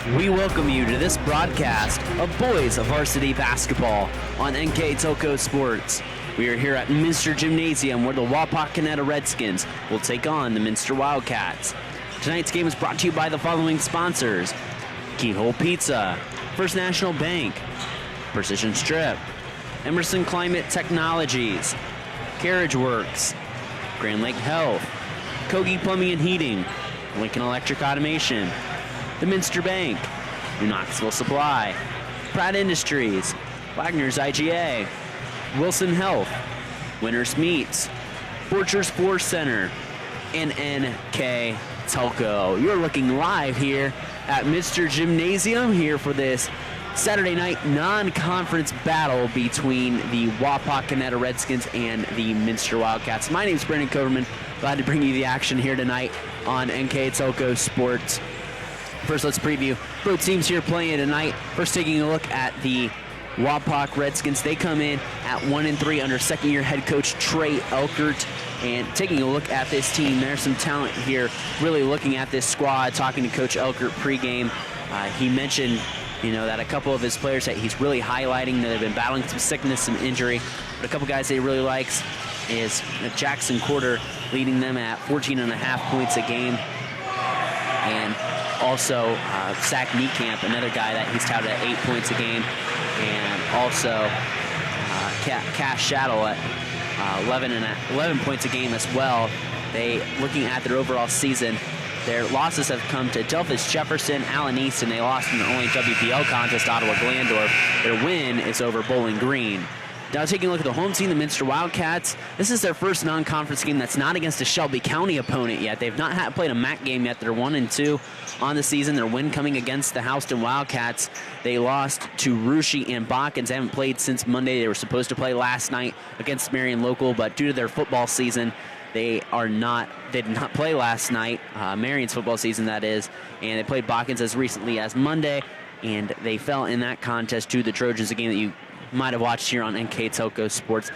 We welcome you to this broadcast of Boys Varsity Basketball on NKTelco Sports. We are here at Minster Gymnasium where the Wapakoneta Redskins will take on the Minster Wildcats. Tonight's game is brought to you by the following sponsors: Keyhole Pizza, First National Bank, Precision Strip, Emerson Climate Technologies, Carriage Works, Grand Lake Health, Kogi Plumbing and Heating, Lincoln Electric Automation, the Minster Bank, New Knoxville Supply, Pratt Industries, Wagner's IGA, Wilson Health, Winners Meats, Borchers Force Center, and NKTelco. You're looking live here at Minster Gymnasium here for this Saturday night non-conference battle between the Wapakoneta Redskins and the Minster Wildcats. My name's Brendan Coverman. Glad to bring you the action here tonight on NKTelco Sports. First, let's preview both teams here playing tonight. First, taking a look at the Wapak Redskins. They come in at 1-3 under second-year head coach Trey Elkert. And taking a look at this team, there's some talent here. Really looking at this squad, talking to Coach Elkert pregame. He mentioned, that a couple of his players that he's really highlighting that have been battling some sickness, some injury. But a couple guys that he really likes is Jackson Quarter, leading them at 14.5 points a game. And also, Zach Niekamp, another guy that he's touted at 8 points a game. And also, Cash Shadow at 11 points a game as well. Looking at their overall season, their losses have come to Delphus Jefferson, Allen East, and they lost in the only WPL contest, Ottawa Glandorf. Their win is over Bowling Green. Now taking a look at the home team, the Minster Wildcats. This is their first non-conference game that's not against a Shelby County opponent yet. They've not played a MAC game yet. They're 1-2 on the season. Their win coming against the Houston Wildcats. They lost to Russia and Botkins. They haven't played since Monday. They were supposed to play last night against Marion Local, but due to their football season, they did not play last night, Marion's football season that is, and they played Botkins as recently as Monday, and they fell in that contest to the Trojans, a game that you might have watched here on NKTelco Sports.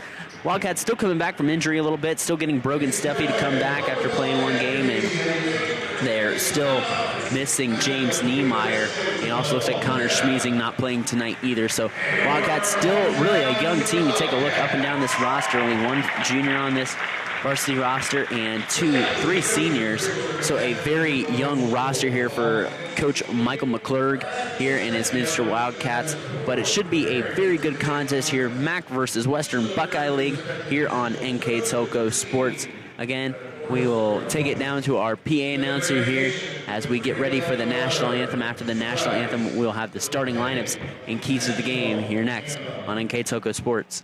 Wildcats still coming back from injury a little bit, still getting Brogan Steffi to come back after playing one game, and they're still missing James Niemeyer. It also looks like Connor Schmeezing not playing tonight either. So Wildcats still really a young team. You take a look up and down this roster, only one junior on this varsity roster and three seniors. So a very young roster here for Coach Michael McClurg here in his Minster Wildcats. But it should be a very good contest here. MAC versus Western Buckeye League here on NKTelco Sports. Again, we will take it down to our PA announcer here as we get ready for the national anthem. After the national anthem, we'll have the starting lineups and keys to the game here next on NKTelco Sports.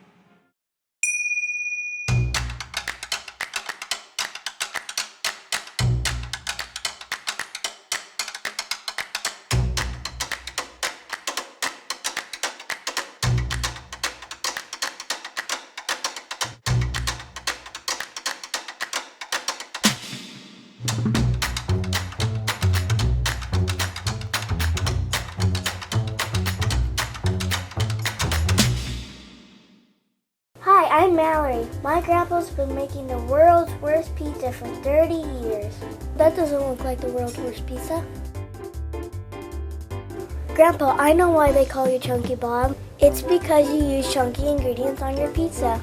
I'm Mallory. My grandpa's been making the world's worst pizza for 30 years. That doesn't look like the world's worst pizza. Grandpa, I know why they call you Chunky Bob. It's because you use chunky ingredients on your pizza.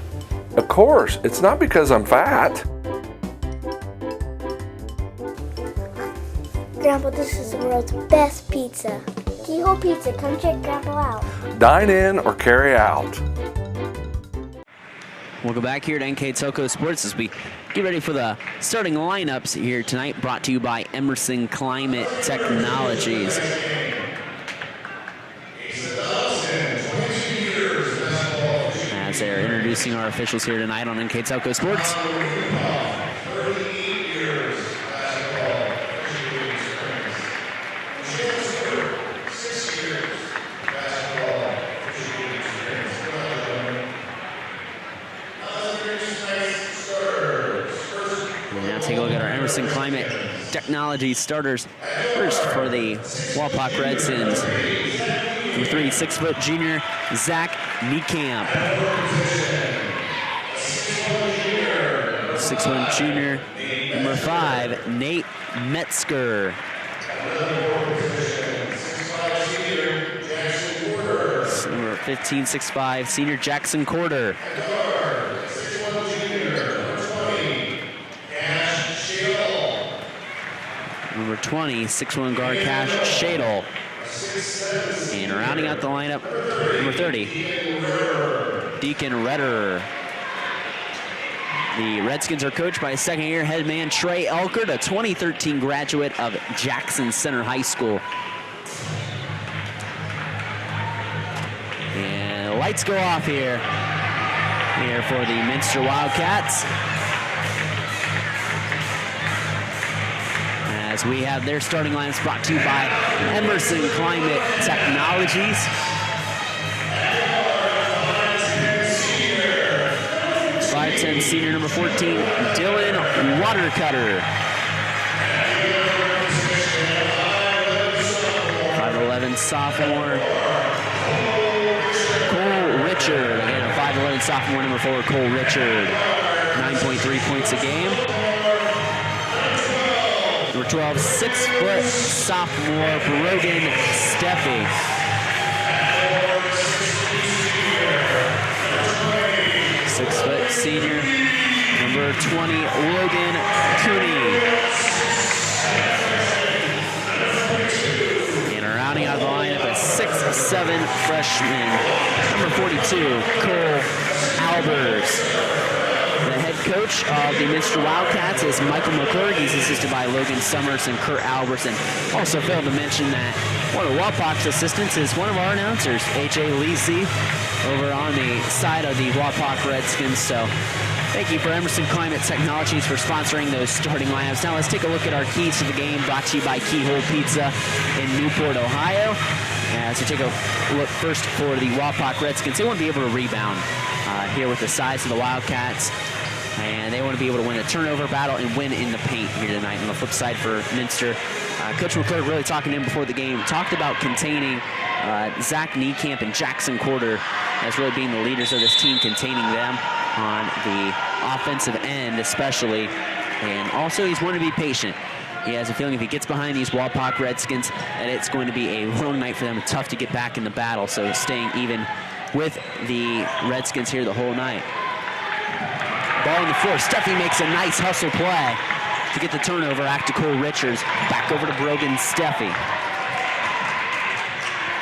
Of course, it's not because I'm fat. Grandpa, this is the world's best pizza. Keyhole Pizza, come check Grandpa out. Dine in or carry out. Welcome back here to NKTelco Sports as we get ready for the starting lineups here tonight, brought to you by Emerson Climate Technologies. As they're introducing our officials here tonight on NKTelco Sports. Take a look at our Emerson Climate Technology starters. First for the Wapak Redskins. Number 3, 6-foot junior, Zach Niekamp. 6'1" junior, number 5, Nate Metzger. 15, 6'5", senior Jackson Corder. Number 20, 6'1" guard Cash Shadle. And rounding out the lineup, number 30, Deacon Redder. The Redskins are coached by second-year head man Trey Elkert, a 2013 graduate of Jackson Center High School. And the lights go off here for the Minster Wildcats. As we have their starting lineups brought to you by Emerson Climate Technologies. 5'10" senior number 14, Dylan Watercutter. 5'11" sophomore, Cole Richard. Again, a 5'11" sophomore, number 4, Cole Richard. 9.3 points a game. Number 12, 6' sophomore, Brogan Steffi. 6' senior, number 20, Logan Cooney. And rounding out the lineup, a 6'7" freshman, number 42, Cole Albers. The head coach of the Minster Wildcats is Michael McClurg. He's assisted by Logan Summers and Kurt Albers. And also failed to mention that one of Wapak's assistants is one of our announcers, H.A. Lisi, over on the side of the Wapak Redskins. So thank you for Emerson Climate Technologies for sponsoring those starting lineups. Now let's take a look at our keys to the game, brought to you by Keyhole Pizza in Newport, Ohio. So take a look first for the Wapak Redskins. They want to be able to rebound here with the size of the Wildcats. And they want to be able to win a turnover battle and win in the paint here tonight. On the flip side for Minster, Coach McClurg really talking to him before the game, talked about containing Zach Niekamp and Jackson Corder as really being the leaders of this team, containing them on the offensive end especially. And also he's wanting to be patient. He has a feeling if he gets behind these Wapak Redskins that it's going to be a long night for them, tough to get back in the battle. So staying even with the Redskins here the whole night. Ball on the floor. Steffi makes a nice hustle play to get the turnover. Back to Cole Richards. Back over to Brogan Steffi.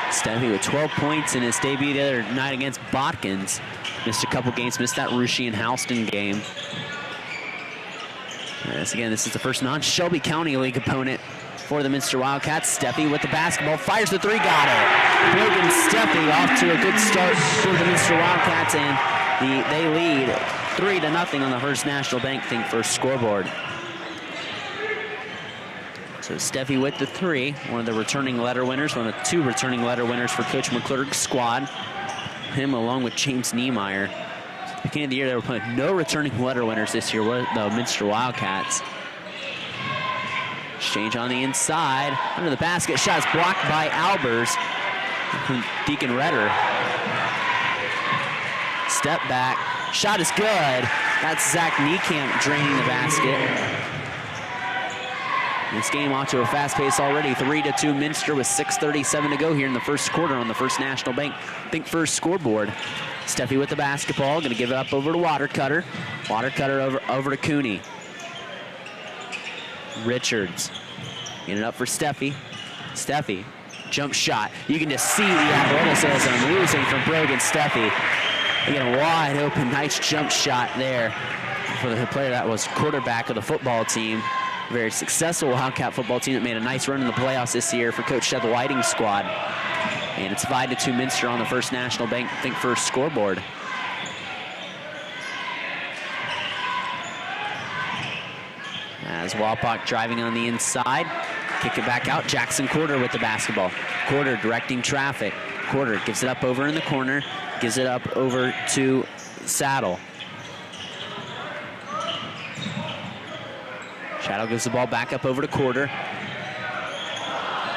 Steffi with 12 points in his debut the other night against Botkins. Missed a couple games. Missed that Russia and Houston game. Yes, again, this is the first non-Shelby County League opponent for the Minster Wildcats. Steffi with the basketball. Fires the three. Got it. Brogan Steffi off to a good start for the Minster Wildcats. And they lead 3-0 on the Hearst National Bank Think First scoreboard. So Steffi with the three, one of the returning letter winners, one of the 2 returning letter winners for Coach McClurg's squad. Him along with James Niemeyer. At the beginning of the year, they were putting no returning letter winners this year, the Minster Wildcats. Exchange on the inside, under the basket, shot is blocked by Albers. Deacon Redder. Step back. Shot is good. That's Zach Niekamp draining the basket. This game off to a fast pace already. 3-2 Minster with 6:37 to go here in the first quarter on the First National Bank Think First scoreboard. Steffi with the basketball. Going to give it up over to Watercutter. Watercutter over to Cooney. Richards. Getting it up for Steffi. Steffi. Jump shot. You can just see the athleticism losing from Brogan Steffi. Again, a wide open, nice jump shot there for the player that was quarterback of the football team. Very successful Wildcat football team that made a nice run in the playoffs this year for Coach Seth Whiting's squad. And it's 5-2 Minster on the First National Bank Think First scoreboard. As Wapak driving on the inside, kick it back out. Jackson Corder with the basketball. Corder directing traffic. Corder gives it up over in the corner. Gives it up over to Saddle. Shadow gives the ball back up over to Corder.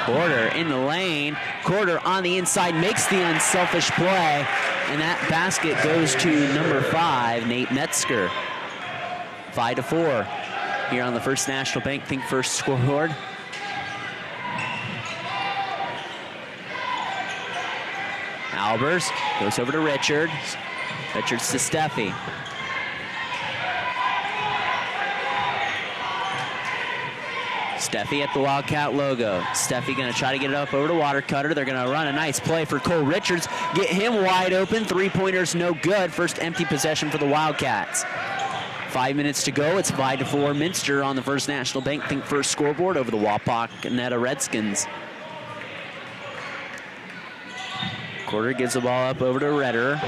Corder in the lane. Corder on the inside makes the unselfish play. And that basket goes to number 5, Nate Metzger. 5-4 here on the First National Bank Think First scoreboard. Albers goes over to Richards. Richards to Steffi. Steffi at the Wildcat logo. Steffi gonna try to get it up over to Watercutter. They're gonna run a nice play for Cole Richards. Get him wide open. Three-pointers no good. First empty possession for the Wildcats. 5 minutes to go. It's 5-4 Minster on the First National Bank Think First scoreboard over the Wapakoneta Redskins. Quarter gives the ball up over to Redder.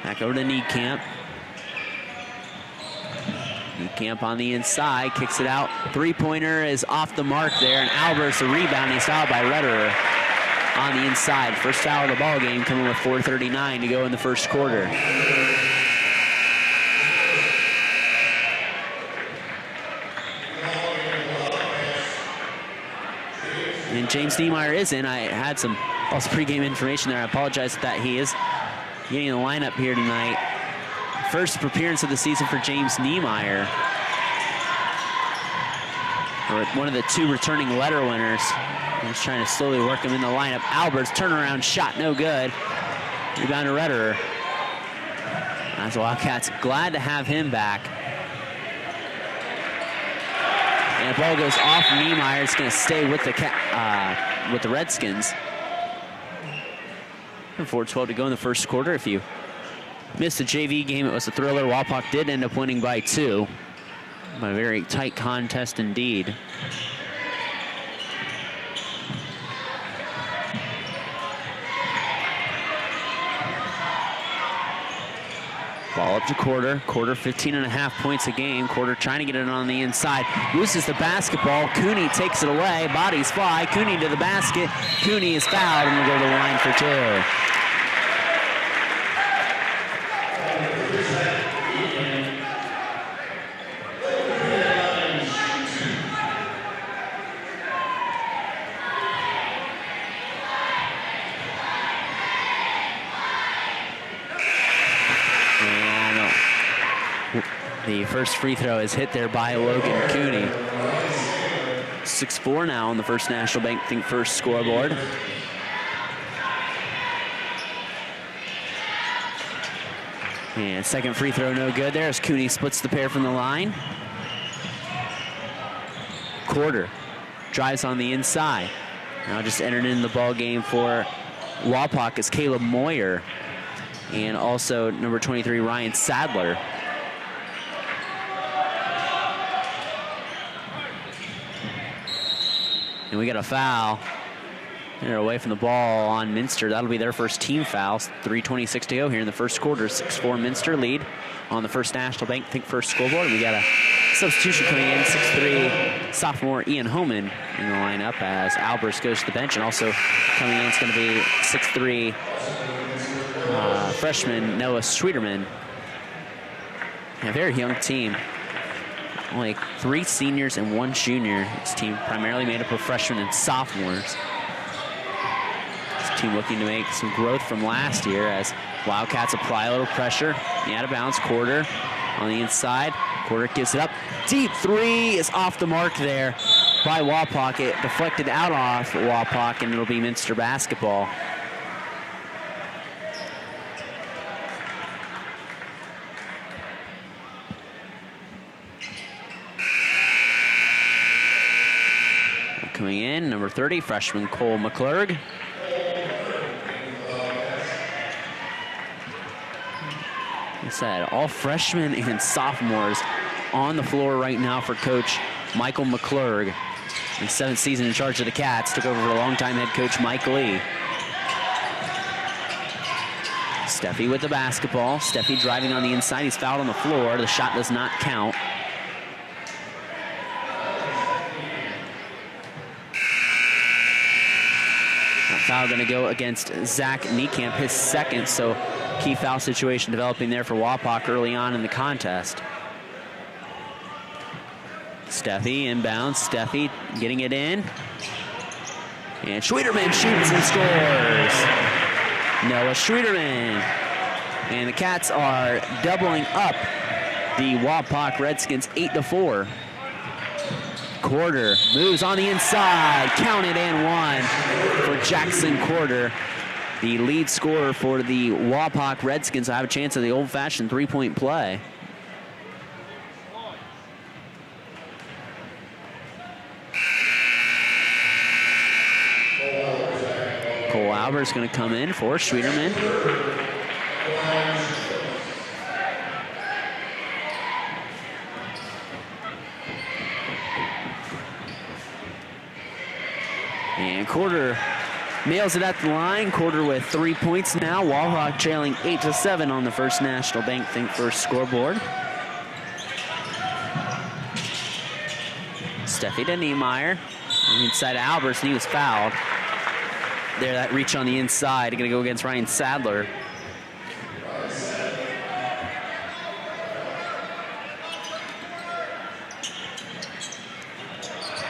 Back over to Niekamp. Niekamp on the inside, kicks it out. Three-pointer is off the mark there, and Albers, the rebound, he's fouled by Redder on the inside. First foul of the ball game, coming with 4:39 to go in the first quarter. And James Niemeyer is in. I had some false pregame information there. I apologize that he is getting the lineup here tonight. First appearance of the season for James Niemeyer. Or one of the two returning letter winners. He's trying to slowly work him in the lineup. Albert's turnaround shot, no good. Rebound to Redder. As the Wildcats glad to have him back. And the ball goes off Niemeyer. It's going to stay with the Redskins. And 4:12 to go in the first quarter. If you missed the JV game, it was a thriller. Wapak did end up winning by 2. By a very tight contest indeed. Ball up to Quarter. Quarter 15.5 points a game. Quarter trying to get it on the inside. Loses the basketball. Cooney takes it away. Bodies fly. Cooney to the basket. Cooney is fouled and will go to the line for 2. The first free throw is hit there by Logan Cooney. 6-4 now on the First National Bank Think First scoreboard. And second free throw no good there as Cooney splits the pair from the line. Quarter drives on the inside. Now just entered in the ball game for Wapak is Caleb Moyer and also number 23 Ryan Sadler. And we got a foul. They're away from the ball on Minster. That'll be their first team foul. 3:26 to go here in the first quarter. 6-4 Minster lead on the First National Bank Think First scoreboard. We got a substitution coming in. 6'3" sophomore Ian Homan in the lineup as Albers goes to the bench. And also coming in is going to be 6'3" freshman Noah Schwederman. A very young team. Only 3 seniors and 1 junior. This team primarily made up of freshmen and sophomores. This team looking to make some growth from last year as Wildcats apply a little pressure. The out of bounds Quarter on the inside. Quarter gives it up. Deep 3 is off the mark there by Wapak. It deflected out off Wapak and it'll be Minster basketball. Coming in, number 30, freshman Cole McClurg. Like I said, all freshmen and sophomores on the floor right now for Coach Michael McClurg. His 7th season in charge of the Cats, took over for longtime head coach Mike Lee. Steffi with the basketball. Steffi driving on the inside. He's fouled on the floor. The shot does not count. Foul going to go against Zach Niekamp, his 2nd, so key foul situation developing there for Wapak early on in the contest. Steffi inbounds, Steffi getting it in. And Schwederman shoots and scores. Noah Schwederman. And the Cats are doubling up the Wapak Redskins 8-4. Quarter moves on the inside, counted and 1 for Jackson Quarter. the lead scorer for the Wapak Redskins, will have a chance at the old-fashioned three-point play. Cole Albert's going to come in for Schwieterman. And Quarter nails it at the line. Quarter with 3 points now. Wapak trailing 8-7 on the First National Bank Think First scoreboard. Steffi to Niemeyer. Inside to Alberts, and he was fouled. There, that reach on the inside. Going to go against Ryan Sadler.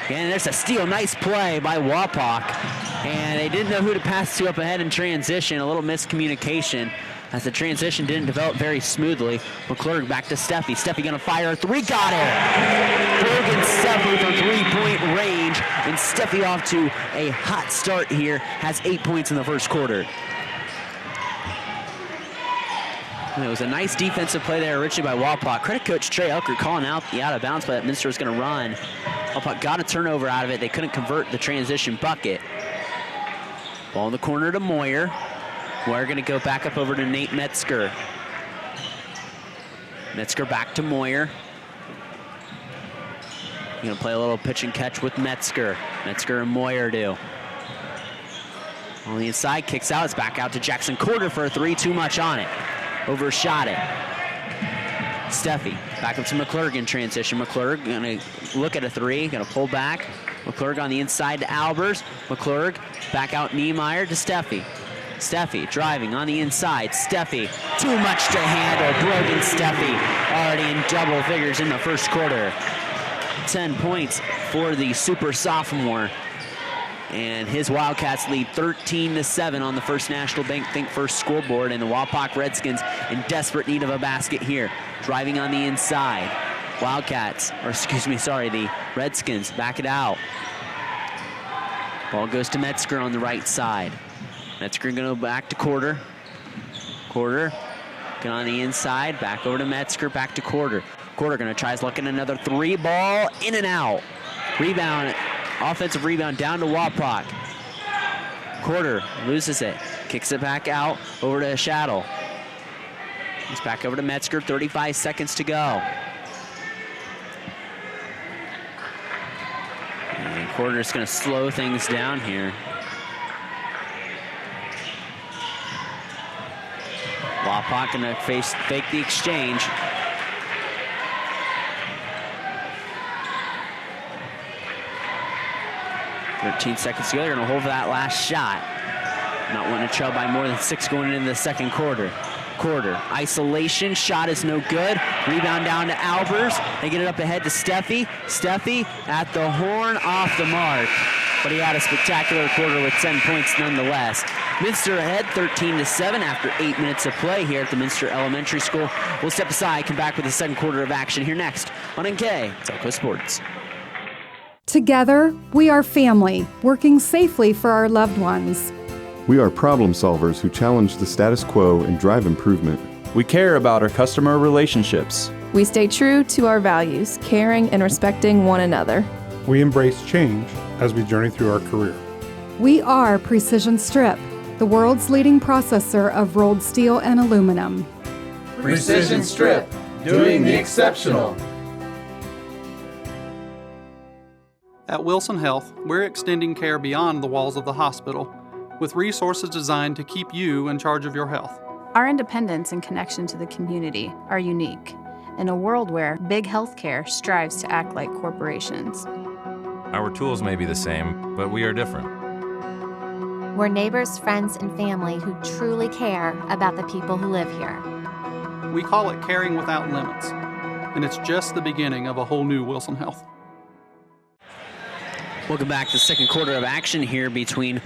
And there's a steal. Nice play by Wapak. And they didn't know who to pass to up ahead in transition. A little miscommunication as the transition didn't develop very smoothly. McClurg back to Steffi. Steffi going to fire a three. Got it! Brogan Steffi from three-point range. And Steffi off to a hot start here. Has 8 points in the first quarter. And it was a nice defensive play there originally by Wapak. Credit coach Trey Elker calling out the out-of-bounds play that Minster was going to run. Wapak got a turnover out of it. They couldn't convert the transition bucket. Ball in the corner to Moyer. Moyer going to go back up over to Nate Metzger. Metzger back to Moyer. Going to play a little pitch and catch with Metzger. Metzger and Moyer do. On the inside, kicks out. It's back out to Jackson Quarter for a three. Too much on it. Overshot it. Steffi back up to McClurg in transition. McClurg going to look at a three. Going to pull back. McClurg on the inside to Albers. McClurg back out Niemeyer to Steffi. Steffi driving on the inside. Steffi, too much to handle. Brogan Steffi already in double figures in the first quarter. 10 points for the super sophomore. And his Wildcats lead 13-7 on the First National Bank Think First scoreboard. And the Wapak Redskins in desperate need of a basket here. Driving on the inside. Wildcats, or excuse me, sorry, the Redskins back it out. Ball goes to Metzger on the right side. Metzger going to go back to Quarter. Quarter, get on the inside, back over to Metzger, back to Quarter. Quarter going to try his luck in another three ball, in and out. Rebound, offensive rebound down to Wapak. Quarter loses it, kicks it back out, over to Shaddle. He's back over to Metzger, 35 seconds to go. And Quarter's going to slow things down here. Wapak going to fake the exchange. "13 seconds to go. They're going to hold for that last shot. Not wanting to trail by more than 6 going into the second quarter. Quarter, isolation, shot is no good. Rebound down to Albers. They get it up ahead to Steffi. Steffi at the horn, off the mark. But he had a spectacular quarter with 10 points nonetheless. Minster ahead 13-7 after 8 minutes of play here at the Minster Elementary School. We'll step aside, come back with the second quarter of action here next on NKTelco Sports. Together, we are family, working safely for our loved ones. We are problem solvers who challenge the status quo and drive improvement. We care about our customer relationships. We stay true to our values, caring and respecting one another. We embrace change as we journey through our career. We are Precision Strip, the world's leading processor of rolled steel and aluminum. Precision Strip, doing the exceptional. At Wilson Health, we're extending care beyond the walls of the hospital, with resources designed to keep you in charge of your health. Our independence and connection to the community are unique in a world where big healthcare strives to act like corporations. Our tools may be the same, but we are different. We're neighbors, friends, and family who truly care about the people who live here. We call it caring without limits, and it's just the beginning of a whole new Wilson Health. Welcome back to the second quarter of action here between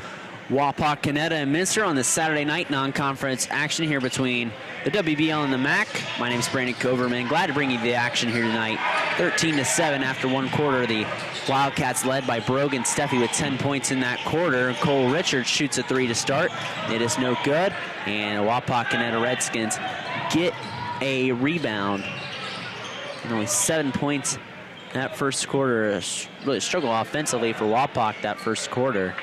Wapakoneta and Minster on this Saturday night non-conference action here between the WBL and the MAC. My name is Brandon Coverman. Glad to bring you the action here tonight. 13-7 after one quarter. The Wildcats led by Brogan Steffi with 10 points in that quarter. Cole Richards shoots a three to start. It is no good. And the Wapakoneta Redskins get a rebound. And only 7 points that first quarter. Really struggle offensively for Wapak that first quarter.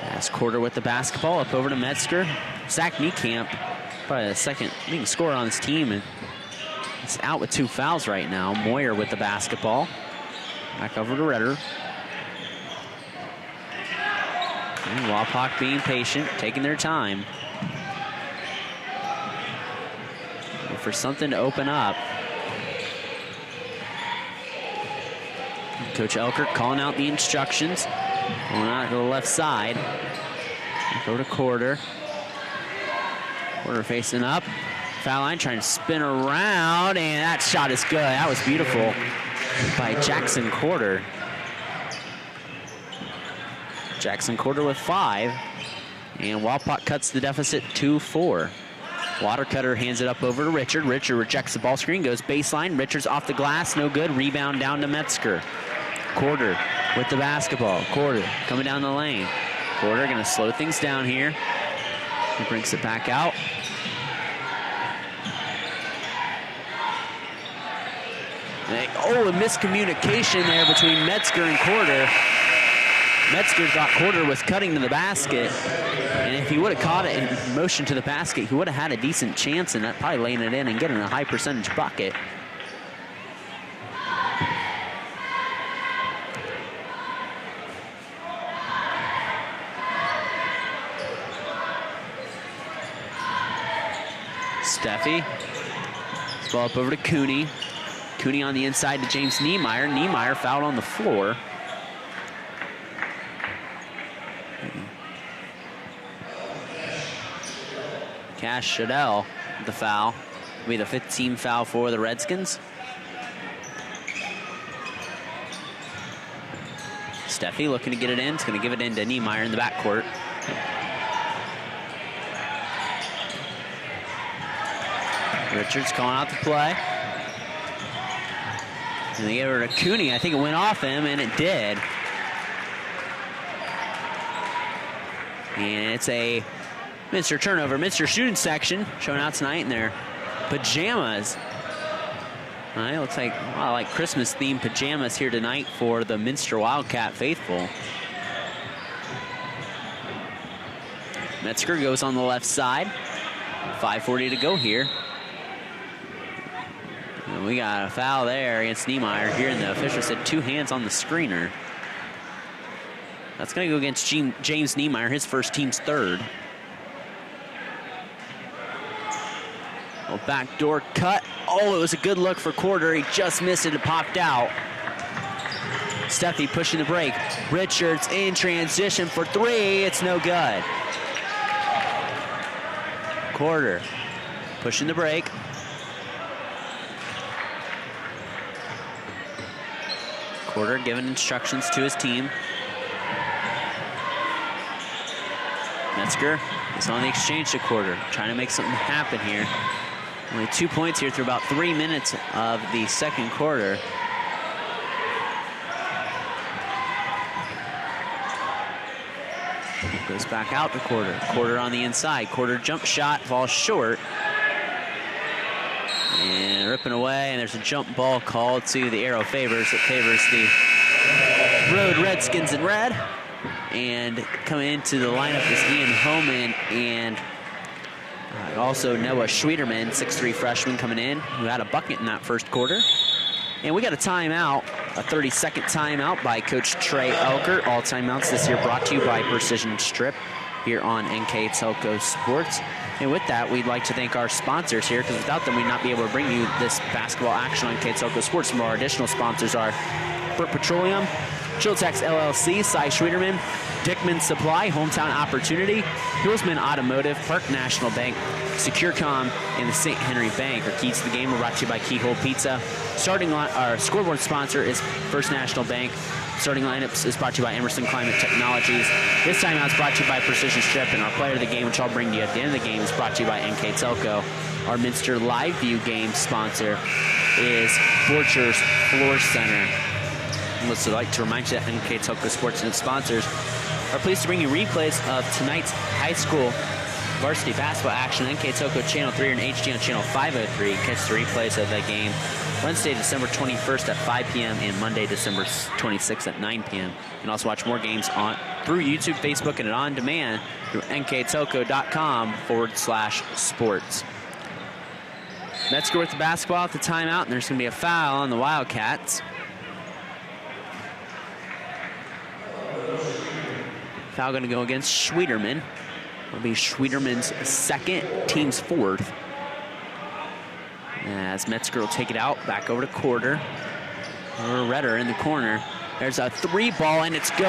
Last quarter with the basketball, up over to Metzger. Zach Niekamp, probably the second leading scorer on this team, and he's out with 2 fouls right now. Moyer with the basketball. Back over to Redder. And Wapak being patient, taking their time. Looking for something to open up. Coach Elkert calling out the instructions. Going out to the left side. Go to Quarter. Quarter facing up. Foul line, trying to spin around, and that shot is good. That was beautiful by Jackson Quarter. Jackson Quarter with 5. And Wapak cuts the deficit 2-4. Watercutter hands it up over to Richard. Richard rejects the ball screen, goes baseline. Richards off the glass, no good. Rebound down to Metzger. Quarter with the basketball. Quarter coming down the lane. Quarter going to slow things down here. He brings it back out. Oh, a miscommunication there between Metzger and Quarter. Metzger thought Quarter was cutting to the basket, and if he would have caught it in motion to the basket, he would have had a decent chance and probably laying it in and getting a high percentage bucket. Steffi. This ball up over to Cooney. Cooney on the inside to James Niemeyer. Niemeyer fouled on the floor. Cash Shadell with the foul. Will be the 15th foul for the Redskins. Steffi looking to get it in. It's going to give it in to Niemeyer in the backcourt. Richards calling out the play. And they gave it to Cooney. I think it went off him, and it did. And it's a Minster turnover. Minster shooting section showing out tonight in their pajamas. All right, looks like a lot like Christmas-themed pajamas here tonight for the Minster Wildcat faithful. Metzger goes on the left side. 5:40 to go here. And we got a foul there against Niemeyer here, and the official said 2 hands on the screener. That's going to go against James Niemeyer, his first team's 3rd. Well, backdoor cut. Oh, it was a good look for Quarter. He just missed it. It popped out. Steffi pushing the break. Richards in transition for 3. It's no good. Quarter pushing the break. Quarter giving instructions to his team. Metzger is on the exchange to Quarter, trying to make something happen here. Only 2 points here through about 3 minutes of the second quarter. Goes back out to Quarter. Quarter on the inside. Quarter jump shot, falls short. And ripping away, and there's a jump ball called to the arrow favors. It favors the Road Redskins in red. And coming into the lineup is Ian Homan and also Noah Schwederman, 6'3" freshman coming in, who had a bucket in that first quarter. And we got a timeout, a 30-second timeout by Coach Trey Elkert. All timeouts this year brought to you by Precision Strip here on NKTelco Sports. And with that, we'd like to thank our sponsors here, because without them, we'd not be able to bring you this basketball action on NKTelco Sports. Some of our additional sponsors are Burt Petroleum, Chiltex LLC, Cy Schwederman, Dickman Supply, Hometown Opportunity, Hillsman Automotive, Park National Bank, SecureCom, and the St. Henry Bank. Our keys to the game are brought to you by Keyhole Pizza. Our scoreboard sponsor is First National Bank. Starting lineups is brought to you by Emerson Climate Technologies. This time out, it's brought to you by Precision Strip, and our player of the game, which I'll bring to you at the end of the game, is brought to you by NKTelco. Our Minster Live View game sponsor is Borchers Floor Center. I'd also like to remind you that NKTelco Sports and its sponsors are pleased to bring you replays of tonight's high school varsity basketball action on NKTelco Channel 3 and HD on Channel 503. Catch the replays of that game Wednesday, December 21st at 5 p.m. and Monday, December 26th at 9 p.m. You can also watch more games through YouTube, Facebook, and on demand through nktelco.com/sports. Mets go with the basketball at the timeout, and there's going to be a foul on the Wildcats. Foul going to go against Schwederman. It'll be Schwederman's second, team's fourth. As Metzger will take it out, back over to Quarter. Or Redder in the corner. There's a three ball, and it's good.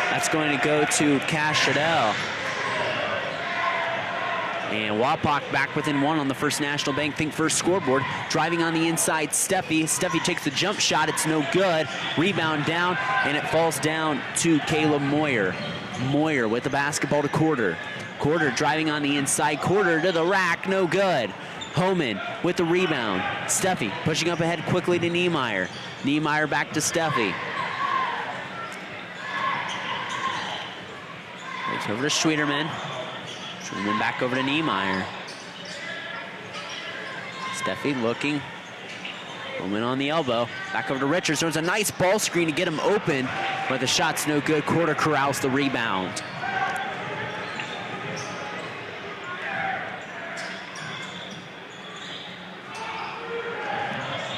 That's going to go to Cash Shadell. And Wapak back within one on the First National Bank Think First scoreboard. Driving on the inside, Steffi. Steffi takes the jump shot. It's no good. Rebound down, and it falls down to Caleb Moyer. Moyer with the basketball to Quarter. Quarter driving on the inside. Quarter to the rack. No good. Homan with the rebound. Steffi pushing up ahead quickly to Niemeyer. Niemeyer back to Steffi. It's over to Schwederman. And then back over to Niemeyer. Steffi looking. Woman on the elbow. Back over to Richards. There's a nice ball screen to get him open, but the shot's no good. Quarter corrals the rebound.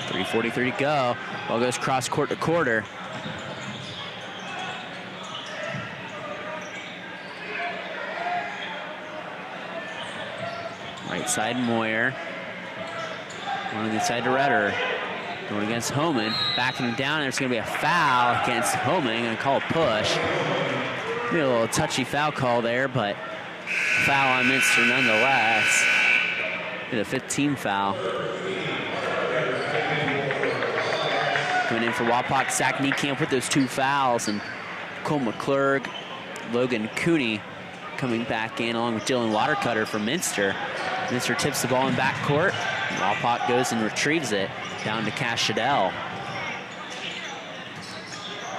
.343 to go. Ball goes cross court to Quarter. Right side, Moyer. Going inside to Redder. Going against Homan. Backing him down. There's going to be a foul against Homan. Going to call a push. Maybe a little touchy foul call there, but foul on Minster nonetheless. Get a 15 foul. Coming in for Wapak, Zach Niekamp with those two fouls, and Cole McClurg, Logan Cooney coming back in along with Dylan Watercutter from Minster. Minster tips the ball in backcourt. Wapak goes and retrieves it down to Cash Shadell.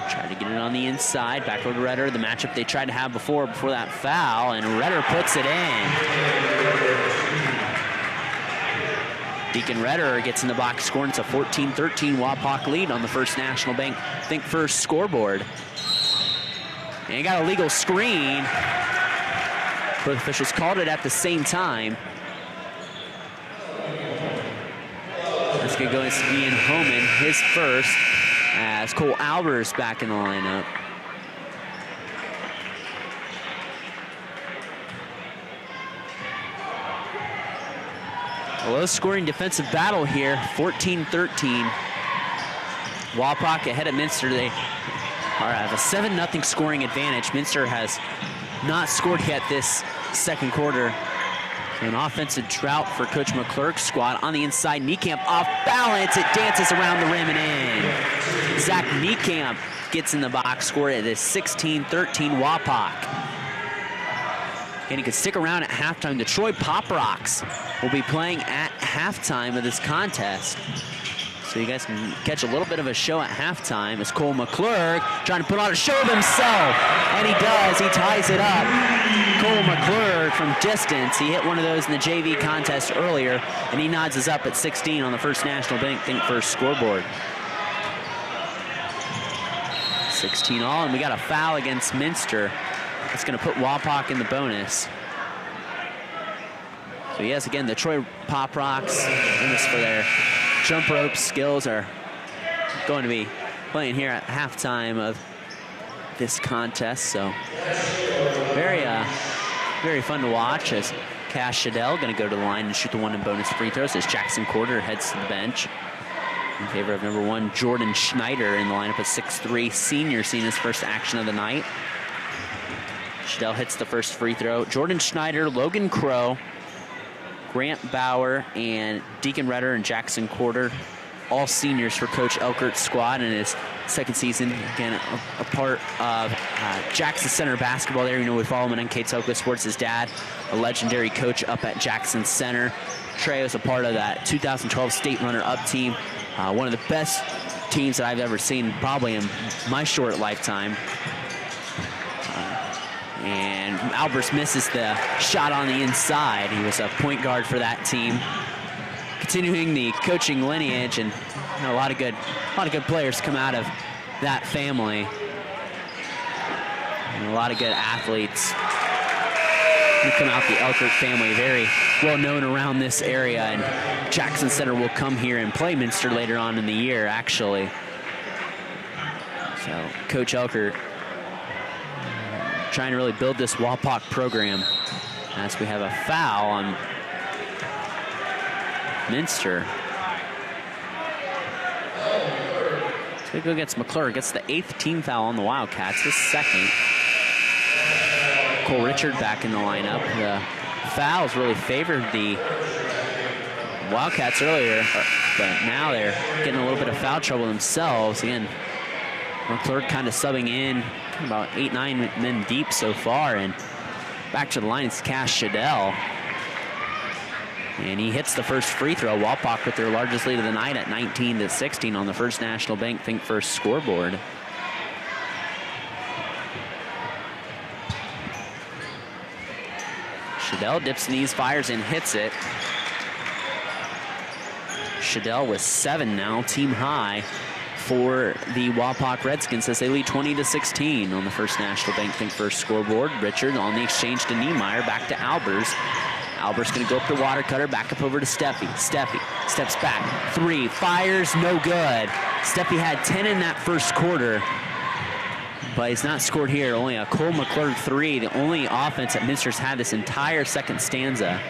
Tried to get it on the inside. Back over to Redder. The matchup they tried to have before that foul, and Redder puts it in. Deacon Redder gets in the box scoring. It's a 14-13 Wapak lead on the First National Bank Think First scoreboard. And he got a legal screen. Both officials called it at the same time. That's going to go against Ian Homan, his first, as Cole Albers back in the lineup. A low-scoring defensive battle here, 14-13. Wapak ahead of Minster. They have a 7-0 scoring advantage. Minster has not scored yet this second quarter. An offensive drought for Coach McClurg's squad. On the inside, Niekamp off balance. It dances around the rim and in. Zach Niekamp gets in the box score. It is 16-13 Wapak. And he could stick around at halftime. The Troy Pop Rocks will be playing at halftime of this contest. So you guys can catch a little bit of a show at halftime as Cole McClurg trying to put on a show of himself. And he does. He ties it up. Cole McClurg from distance. He hit one of those in the JV contest earlier, and he nods us up at 16 on the First National Bank Think First scoreboard. 16 all, and we got a foul against Minster. That's going to put Wapak in the bonus. So yes, again, the Troy Pop Rocks, famous for their jump rope skills, are going to be playing here at halftime of this contest. So very fun to watch as Cash Shadell going to go to the line and shoot the one and bonus free throws as Jackson Quarter heads to the bench in favor of number 1 Jordan Schneider in the lineup, a 6'3" senior, seeing his first action of the night. Shadell hits the first free throw. Jordan Schneider, Logan Crow, Grant Bauer, and Deacon Redder and Jackson Quarter all seniors for Coach Elkert's squad in his second season. Again, a part of Jackson Center basketball there. We follow him on NKTelco Sports. His dad, a legendary coach up at Jackson Center. Trey was a part of that 2012 state runner-up team. One of the best teams that I've ever seen, probably in my short lifetime. And Albers misses the shot on the inside. He was a point guard for that team. Continuing the coaching lineage, and a lot of good players come out of that family. And a lot of good athletes who come out the Elkert family, very well known around this area. And Jackson Center will come here and play Minster later on in the year, actually. So Coach Elkert trying to really build this Wapak program, as we have a foul on Minster. So go gets McClure, gets the 8th team foul on the Wildcats, his second. Cole Richard back in the lineup. The fouls really favored the Wildcats earlier, but now they're getting a little bit of foul trouble themselves. Again, McClure kind of subbing in, about 8-9 men deep so far, and back to the line it's Cash Shadell. And he hits the first free throw. Wapak with their largest lead of the night at 19-16 on the First National Bank Think First scoreboard. Shadell dips knees, fires, and hits it. Shadell with 7 now, team high for the Wapak Redskins as they lead 20-16 on the First National Bank Think First scoreboard. Richard on the exchange to Niemeyer, back to Albers. Albers gonna go up to Watercutter, back up over to Steffi. Steffi steps back, 3, fires, no good. Steffi had 10 in that first quarter, but he's not scored here. Only a Cole McClure 3, the only offense that Minster's had this entire second stanza.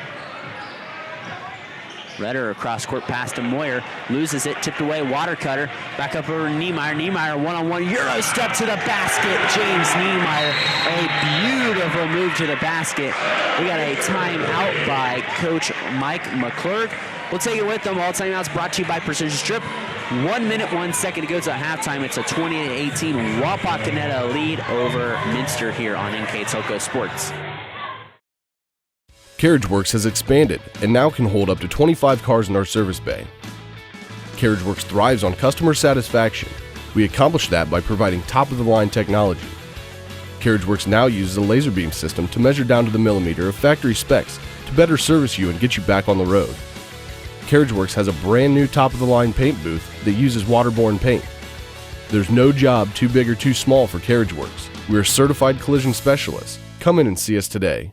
Redder across court pass to Moyer, loses it, tipped away, Watercutter, back up over to Niemeyer. Niemeyer one-on-one, Euro step to the basket, James Niemeyer, a beautiful move to the basket. We got a timeout by Coach Mike McClurg. We'll take it with them. All timeouts brought to you by Precision Strip. 1 minute, 1 second to go to halftime. It's a 20-18 Wapakoneta lead over Minster here on NKTelco Sports. CarriageWorks has expanded and now can hold up to 25 cars in our service bay. CarriageWorks thrives on customer satisfaction. We accomplish that by providing top-of-the-line technology. CarriageWorks now uses a laser beam system to measure down to the millimeter of factory specs to better service you and get you back on the road. CarriageWorks has a brand new top-of-the-line paint booth that uses waterborne paint. There's no job too big or too small for CarriageWorks. We're certified collision specialists. Come in and see us today.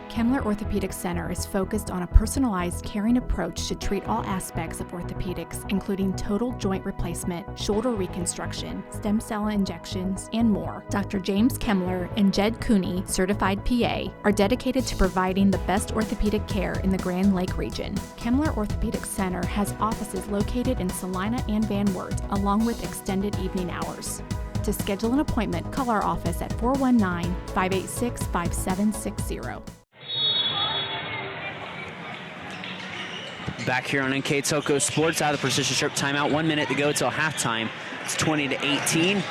Kemmler Orthopedic Center is focused on a personalized, caring approach to treat all aspects of orthopedics, including total joint replacement, shoulder reconstruction, stem cell injections, and more. Dr. James Kemmler and Jed Cooney, certified PA, are dedicated to providing the best orthopedic care in the Grand Lake region. Kemmler Orthopedic Center has offices located in Salina and Van Wert, along with extended evening hours. To schedule an appointment, call our office at 419-586-5760. Back here on NKTelco Sports, out of the Precision Strip timeout. 1 minute to go till halftime. It's 20-18.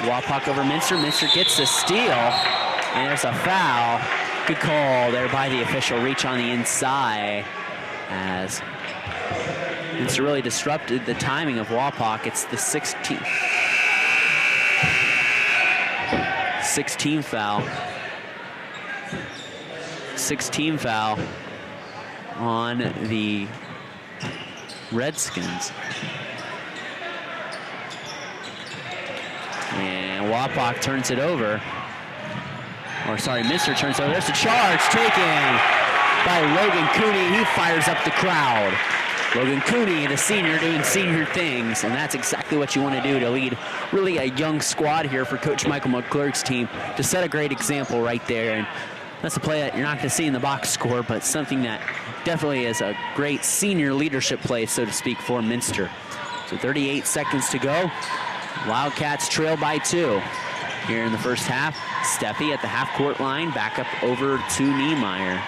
Wapak over Minster. Minster gets the steal, and there's a foul. Good call there by the official. Reach on the inside as Minster really disrupted the timing of Wapak. It's the 16th foul. 16 foul on the Redskins. And Wapak turns it over. Or sorry, Minster turns it over. There's a charge taken by Logan Cooney. He fires up the crowd. Logan Cooney, the senior, doing senior things, and that's exactly what you want to do to lead really a young squad here for Coach Michael McClurg's team, to set a great example right there. And that's a play that you're not going to see in the box score, but something that definitely is a great senior leadership play, so to speak, for Minster. So 38 seconds to go. Wildcats trail by 2 here in the first half. Steffi at the half-court line, back up over to Niemeyer.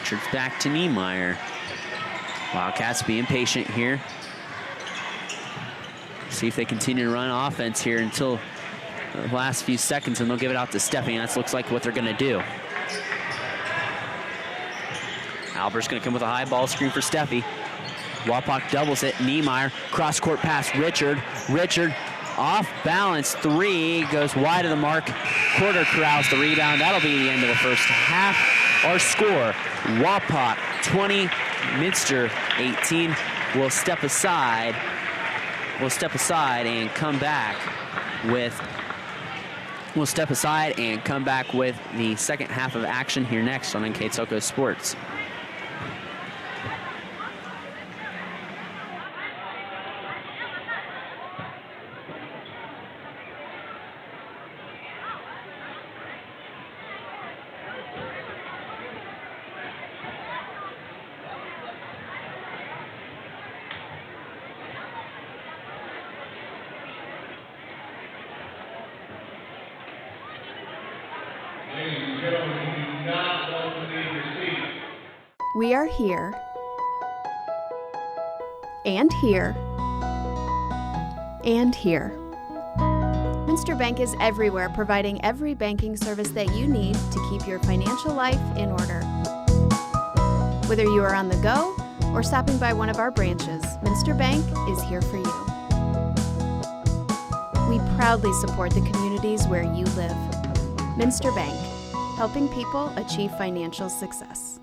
Richards back to Niemeyer. Wildcats being patient here. See if they continue to run offense here until the last few seconds, and they'll give it out to Steffi. That looks like what they're going to do. Albert's going to come with a high ball screen for Steffi. Wapak doubles it. Niemeyer, cross-court pass, Richard. Richard, off balance, three, goes wide of the mark. Quarter corrals the rebound. That'll be the end of the first half. Our score, Wapak 20, Minster 18. We'll step aside and come back with the second half of action here next on NKTelco Sports. We are here, and here, and here. Minster Bank is everywhere, providing every banking service that you need to keep your financial life in order. Whether you are on the go or stopping by one of our branches, Minster Bank is here for you. We proudly support the communities where you live. Minster Bank, helping people achieve financial success.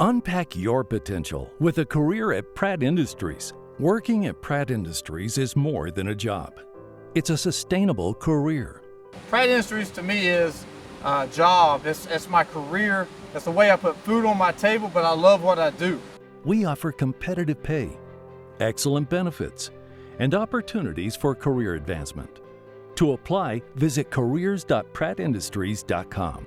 Unpack your potential with a career at Pratt Industries. Working at Pratt Industries is more than a job. It's a sustainable career. Pratt Industries to me is a job. It's my career. It's the way I put food on my table, but I love what I do. We offer competitive pay, excellent benefits, and opportunities for career advancement. To apply, visit careers.prattindustries.com.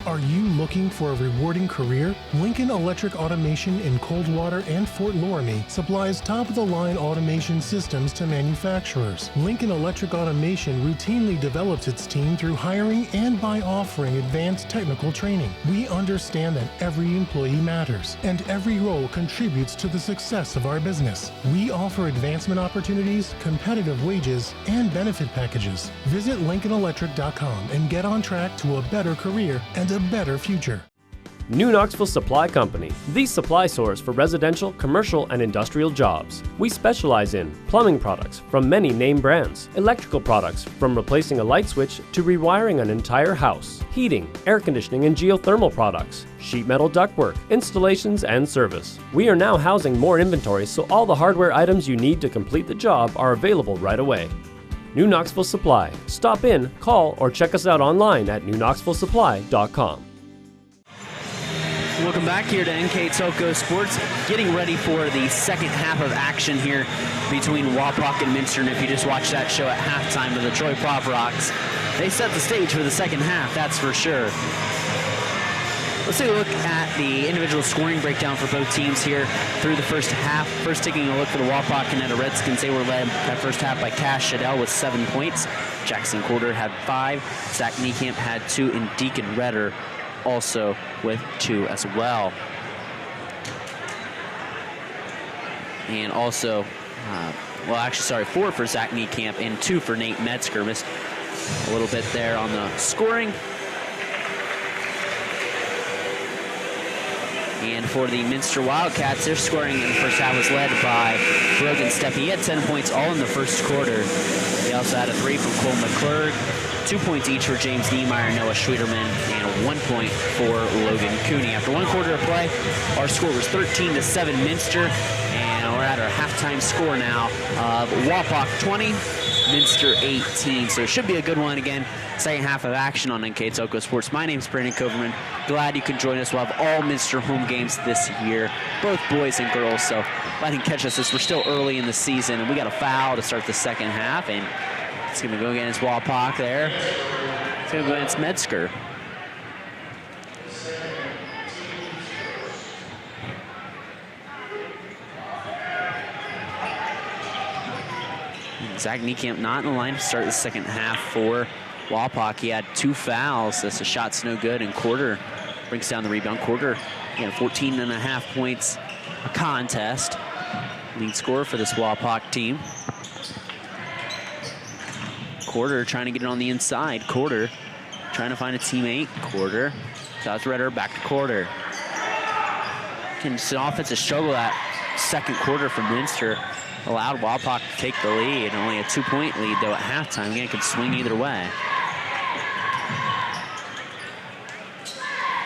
Are you looking for a rewarding career? Lincoln Electric Automation in Coldwater and Fort Loramie supplies top-of-the-line automation systems to manufacturers. Lincoln Electric Automation routinely develops its team through hiring and by offering advanced technical training. We understand that every employee matters, and every role contributes to the success of our business. We offer advancement opportunities, competitive wages, and benefit packages. Visit LincolnElectric.com and get on track to a better career and a better future. New Knoxville Supply Company, the supply source for residential, commercial, and industrial jobs. We specialize in plumbing products from many name brands, electrical products from replacing a light switch to rewiring an entire house, heating, air conditioning, and geothermal products, sheet metal ductwork, installations, and service. We are now housing more inventory, so all the hardware items you need to complete the job are available right away. New Knoxville Supply. Stop in, call, or check us out online at newknoxvillesupply.com. Welcome back here to NKTelco Sports, getting ready for the second half of action here between Wapak and Minster. And if you just watched that show at halftime to the Troy Prop Rocks, they set the stage for the second half, that's for sure. Let's take a look at the individual scoring breakdown for both teams here through the first half. First, taking a look for the Wapakoneta Redskins. They were led that first half by Cash Shadell with 7 points. Jackson Coulter had 5. Zach Niekamp had 2, and Deacon Redder also with 2 as well. And also, 4 for Zach Niekamp and 2 for Nate Metzger. Missed a little bit there on the scoring. And for the Minster Wildcats, their scoring in the first half was led by Brogan Steffi. He had 10 points all in the first quarter. He also had a 3 from Cole McClurg, 2 points each for James Niemeyer, Noah Schwederman, and 1 point for Logan Cooney. After 1 quarter of play, our score was 13-7 Minster, and we're at our halftime score now of Wapak 20, Minster 18. So it should be a good one again. Second half of action on NKTelco Sports. My name's Brandon Coverman. Glad you can join us. We'll have all Minster home games this year, both boys and girls. So if I didn't catch us, we're still early in the season, and we got a foul to start the second half, and it's going to go against Wapak there. It's going to go against Metzger. Zach Niekamp not in the line to start the second half for Wapak. He had 2 fouls. That's a shot's no good, and Quarter brings down the rebound. Quarter, again, 14.5 points a contest. Lead scorer for this Wapak team. Quarter trying to get it on the inside. Quarter trying to find a teammate. Quarter. South Redder back to Quarter. It's an offensive struggle that second quarter for Minster. Allowed Wapak to take the lead. Only a 2-point lead, though, at halftime. Again, it could swing either way.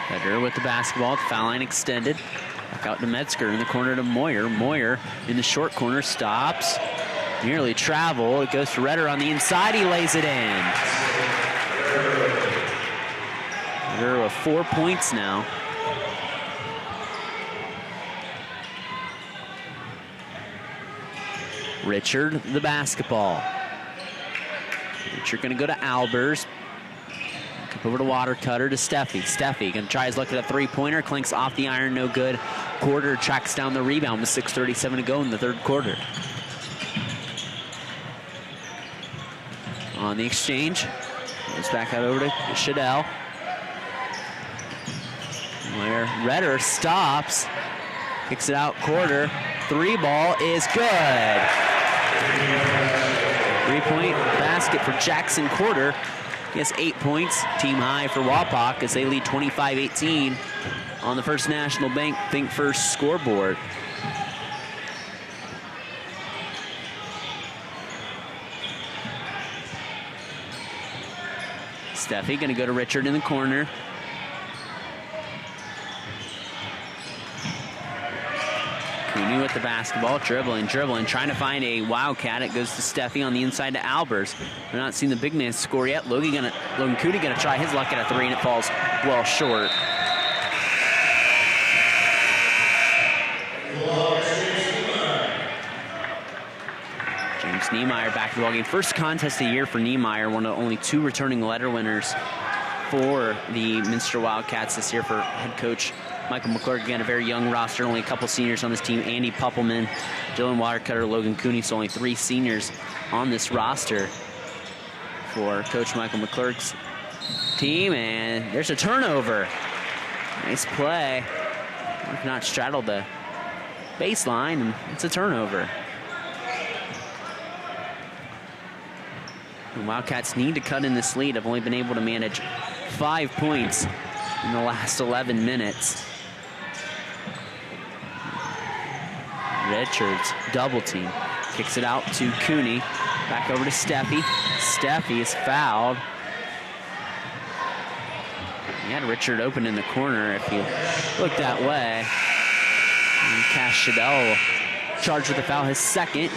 Redder with the basketball. Foul line extended. Back out to Metzger in the corner to Moyer. Moyer in the short corner stops. Nearly travel. It goes to Redder on the inside. He lays it in. Redder with 4 points now. Richard, the basketball. Richard gonna go to Albers. Up over to Watercutter to Steffi. Steffi gonna try his luck at a three-pointer. Clinks off the iron, no good. Quarter tracks down the rebound with 6:37 to go in the third quarter. On the exchange, goes back out over to Shadell. Where Redder stops, kicks it out. Quarter, three ball is good. 3-point basket for Jackson Quarter. He has 8 points, team high for Wapak as they lead 25-18 on the First National Bank Think First scoreboard. Steffi gonna go to Richard in the corner. Cooney with the basketball, dribbling, trying to find a Wildcat. It goes to Steffi on the inside to Albers. We're not seeing the big man score yet. Logan Cooney gonna try his luck at a three, and it falls well short. James Niemeyer back to the ballgame. First contest of the year for Niemeyer, one of only 2 returning letter winners for the Minster Wildcats this year for head coach Michael McClurg. Again, a very young roster, only a couple seniors on this team. Andy Puppelman, Dylan Watercutter, Logan Cooney, so only 3 seniors on this roster for Coach Michael McClurg's team. And there's a turnover. Nice play. If not straddled the baseline, and it's a turnover. The Wildcats need to cut in this lead. Have only been able to manage 5 points in the last 11 minutes. Richards, double team. Kicks it out to Cooney. Back over to Steffi. Steffi is fouled. He had Richard open in the corner if you look that way. And Cass Shadell charged with a foul, his second.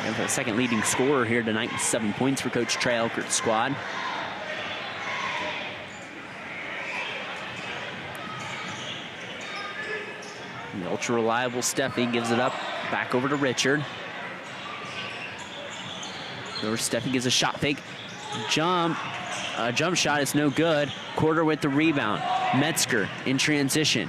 And the second leading scorer here tonight with 7 points for Coach Trey Elkert's squad. The ultra-reliable Steffi gives it up. Back over to Richard. Over Steffi gives a shot fake. Jump shot is no good. Quarter with the rebound. Metzger in transition.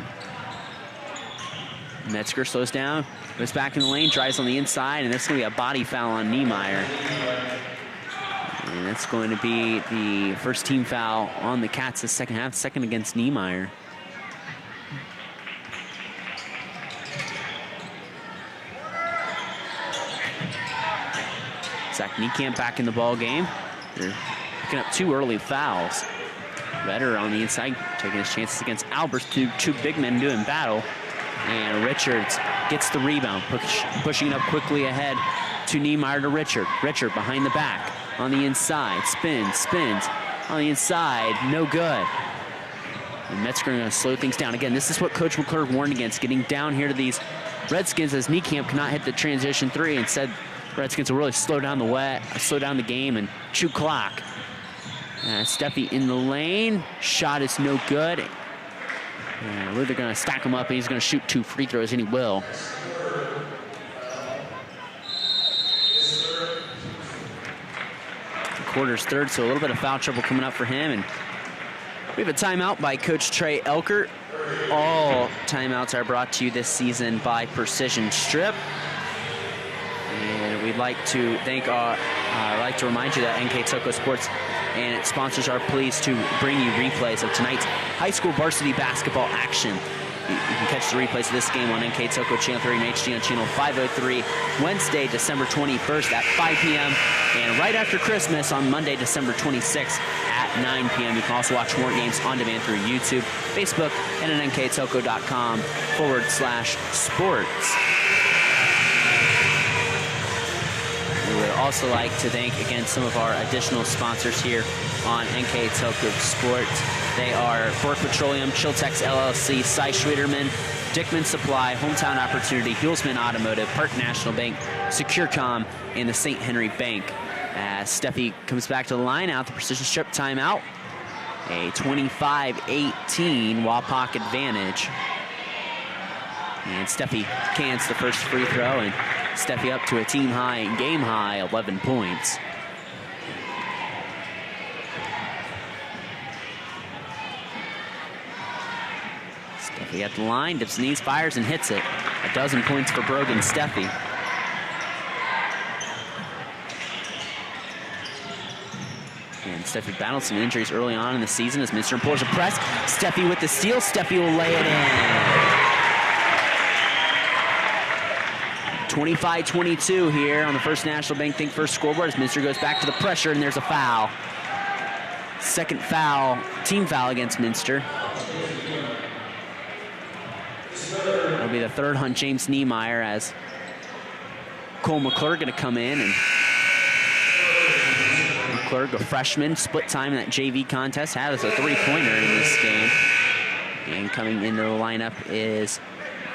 Metzger slows down, goes back in the lane, tries on the inside, and that's going to be a body foul on Niemeyer. And that's going to be the first team foul on the Cats this second half, second against Niemeyer. Zach Niekamp back in the ball game. They're picking up 2 early fouls. Redder on the inside, taking his chances against Albers. Two big men doing battle. And Richards gets the rebound, pushing it up quickly ahead to Niemeyer to Richard. Richard behind the back on the inside, spins on the inside, no good. And Metzger going to slow things down. Again, this is what Coach McClurg warned against, getting down here to these Redskins as Niekamp cannot hit the transition 3 and said Redskins will really slow down the game and chew clock. Steffi in the lane, shot is no good. They're going to stack him up, and he's going to shoot 2 free throws, and he will. The quarter's third, so a little bit of foul trouble coming up for him. And we have a timeout by Coach Trey Elkert. All timeouts are brought to you this season by Precision Strip. And we'd like to remind you that NKTelco Sports and its sponsors are pleased to bring you replays of tonight's high school varsity basketball action. You can catch the replays of this game on NKTelco Channel 30 and HD on Channel 503 Wednesday, December 21st at 5 p.m. and right after Christmas on Monday, December 26th at 9 p.m. You can also watch more games on demand through YouTube, Facebook, and at nktelco.com/sports. We would also like to thank, again, some of our additional sponsors here on NKTelco Sports. They are Bork Petroleum, Chiltex LLC, Cy Schwederman, Dickman Supply, Hometown Opportunity, Hulsman Automotive, Park National Bank, SecureCom, and the St. Henry Bank. As Steffi comes back to the line out the precision strip timeout, a 25-18 Wapak advantage. And Steffi cans the first free throw, and Steffi up to a team high and game high 11 points. Steffi at the line, dips knees, fires, and hits it. A dozen points for Brogan Steffi. And Steffi battled some injuries early on in the season as Minster pulls a press. Steffi with the steal. Steffi will lay it in. 25-22 here on the First National Bank Think First scoreboard as Minster goes back to the pressure, and there's a foul. Second foul, team foul against Minster. That'll be the third on James Niemeyer as Cole McClurg going to come in. And McClurg, a freshman, split time in that JV contest, has a three-pointer in this game. And coming into the lineup is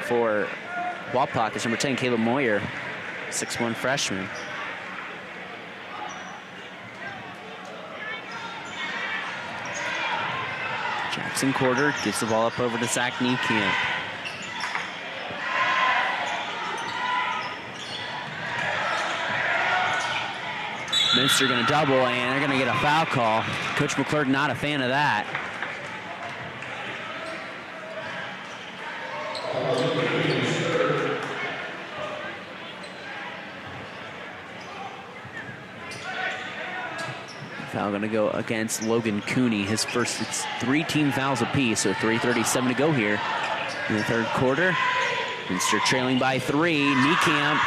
for Wapak is number 10, Caleb Moyer, 6'1" freshman. Jackson Quarter gives the ball up over to Zach Niekamp. Minster going to double, and they're going to get a foul call. Coach McClurg not a fan of that. Foul going to go against Logan Cooney. His first, it's 3 team fouls apiece, so 3:37 to go here in the third quarter. Minster trailing by 3. Niekamp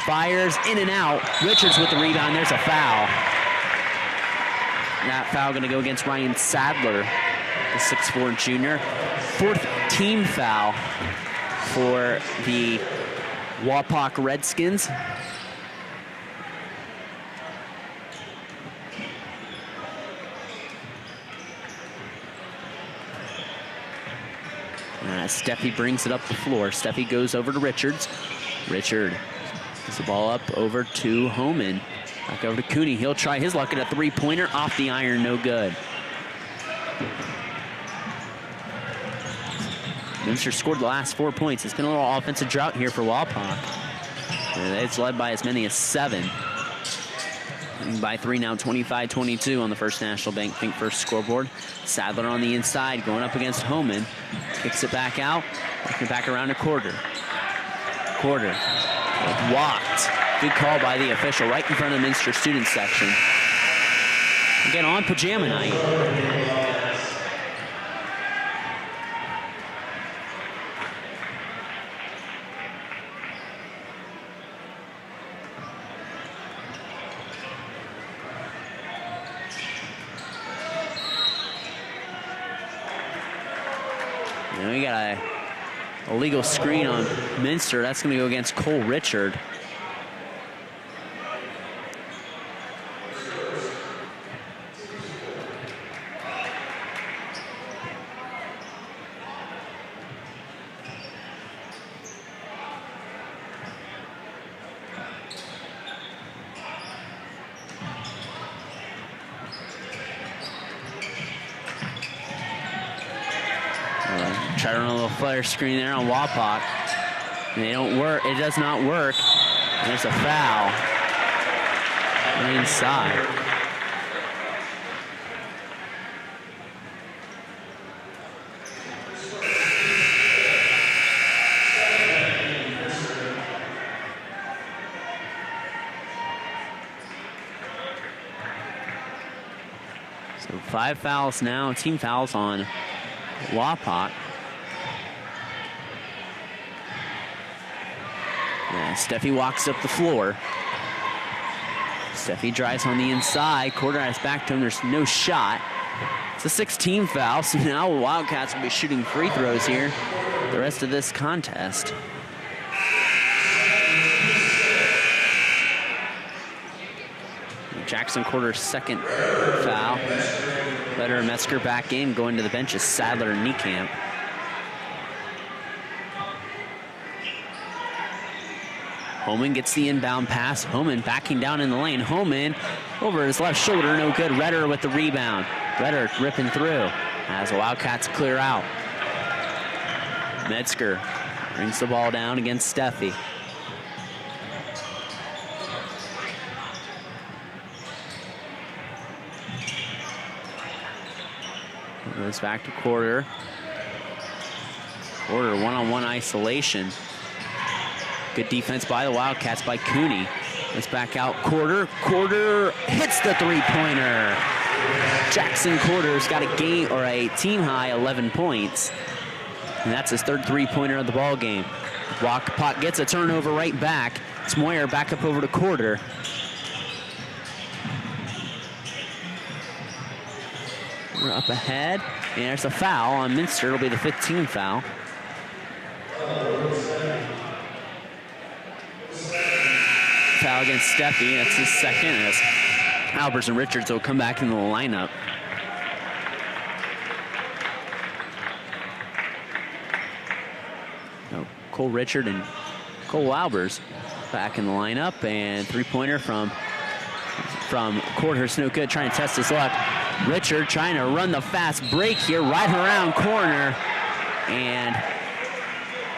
fires in and out. Richards with the rebound. There's a foul. That foul going to go against Ryan Sadler, the 6'4" junior. Fourth team foul for the Wapak Redskins. Steffi brings it up the floor. Steffi goes over to Richards. Richard gets the ball up over to Homan. Back over to Cooney. He'll try his luck at a three-pointer off the iron. No good. Minster scored the last 4 points. It's been a little offensive drought here for Wapak. It's led by as many as 7. By 3 now, 25-22 on the First National Bank Think First scoreboard. Sadler on the inside, going up against Homan. Kicks it back out, working back around to Quarter. Quarter walked. Good call by the official right in front of the Minster student section. Again, on pajama night. And we got a illegal screen on Minster. That's going to go against Cole Richard. Try to run a little flare screen there on Wapak. And they don't work. It does not work. And there's a foul. Right inside. 5 fouls now, team fouls on Wapak. Yeah, Steffi walks up the floor. Steffi drives on the inside. Quarter has back to him. There's no shot. It's a 16 foul, so now Wildcats will be shooting free throws here the rest of this contest. Jackson Quarter's second foul. Vetter Metzger back in, going to the bench is Sadler and Niekamp. Homan gets the inbound pass. Homan backing down in the lane. Homan over his left shoulder, no good. Redder with the rebound. Redder ripping through as the Wildcats clear out. Metzger brings the ball down against Steffi. Goes back to Quarter. Quarter one-on-one isolation. Good defense by the Wildcats by Cooney. Let's back out. Quarter hits the three-pointer. Jackson Quarter's got a game or a team high 11 points. And that's his third three-pointer of the ball game. Wapak gets a turnover right back. It's Moyer back up over to Quarter. We're up ahead, and there's a foul on Minster. It'll be the 15th foul. Foul against Steffi. That's his second. As Albers and Richards will come back into the lineup. Cole Richard and Cole Albers back in the lineup, and three-pointer from Quarter's no good. Trying to test his luck. Richard trying to run the fast break here, right around corner, and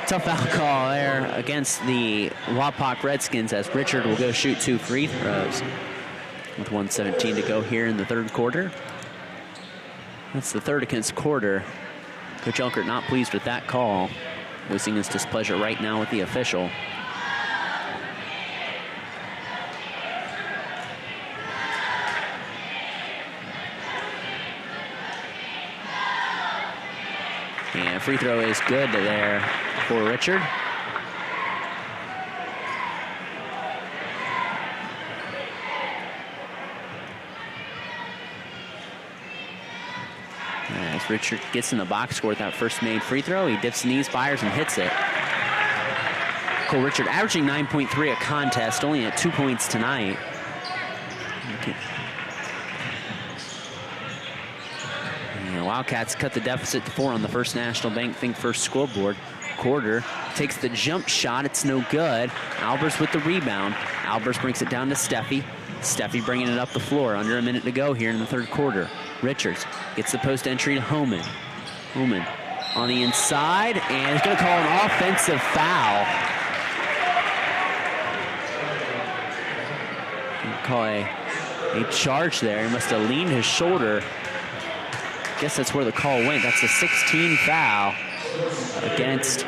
tough foul call there against the Wapak Redskins as Richard will go shoot 2 free throws with 1:17 to go here in the third quarter. That's the third against Quarter. Coach Elkert not pleased with that call, voicing his displeasure right now with the official. And free throw is good there for Richard. As Richard gets in the box score with that first made free throw, he dips the knees, fires, and hits it. Cole Richard averaging 9.3 a contest, only at 2 points tonight. Wildcats cut the deficit to 4 on the First National Bank Think First scoreboard. Quarter takes the jump shot. It's no good. Albers with the rebound. Albers brings it down to Steffi. Steffi bringing it up the floor. Under a minute to go here in the third quarter. Richards gets the post entry to Homan. Homan on the inside, and he's going to call an offensive foul. Call a charge there. He must have leaned his shoulder. Guess that's where the call went. That's a 16 foul against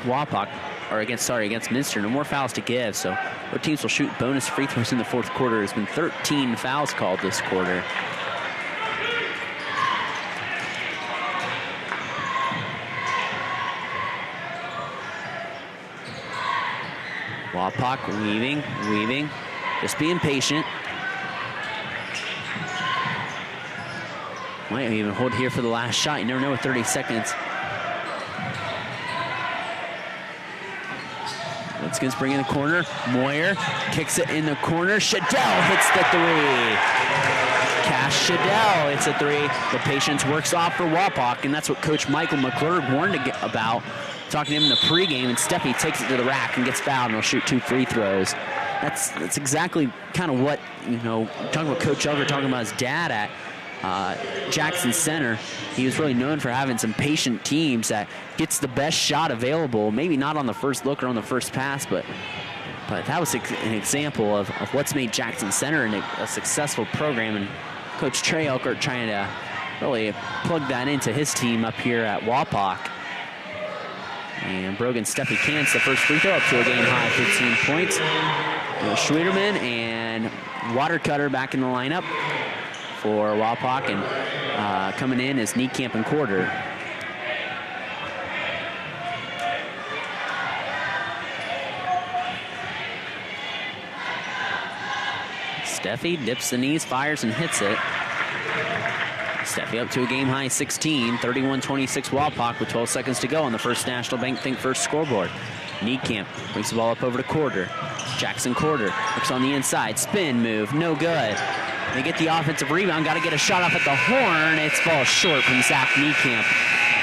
Wapak, or against Minster. No more fouls to give, so both teams will shoot bonus free throws in the fourth quarter. There's been 13 fouls called this quarter. Wapak weaving, just being patient. Might even hold here for the last shot. You never know with 30 seconds. Redskins bring in the corner. Moyer kicks it in the corner. Shadell hits the three. Cash Shadell hits a three. The patience works off for Wapak, and that's what Coach Michael McClure warned about. Talking to him in the pregame, and Steffi takes it to the rack and gets fouled, and he'll shoot 2 free throws. That's exactly kind of what, talking about Coach Elger, talking about his dad at Jackson Center. He was really known for having some patient teams that gets the best shot available, maybe not on the first look or on the first pass, but that was an example of what's made Jackson Center a successful program, and Coach Trey Elkert trying to really plug that into his team up here at Wapak. And Brogan Steffi cans the first free throw up to a game high 15 points. Schwederman and Watercutter back in the lineup for Wapak, and coming in is Niekamp and Quarter. Steffi dips the knees, fires, and hits it. Steffi up to a game-high 16, 31-26 Wapak with 12 seconds to go on the First National Bank Think First scoreboard. Niekamp brings the ball up over to Quarter. Jackson Quarter looks on the inside, spin move, no good. They get the offensive rebound, got to get a shot off at the horn. It falls short from Zach Niekamp.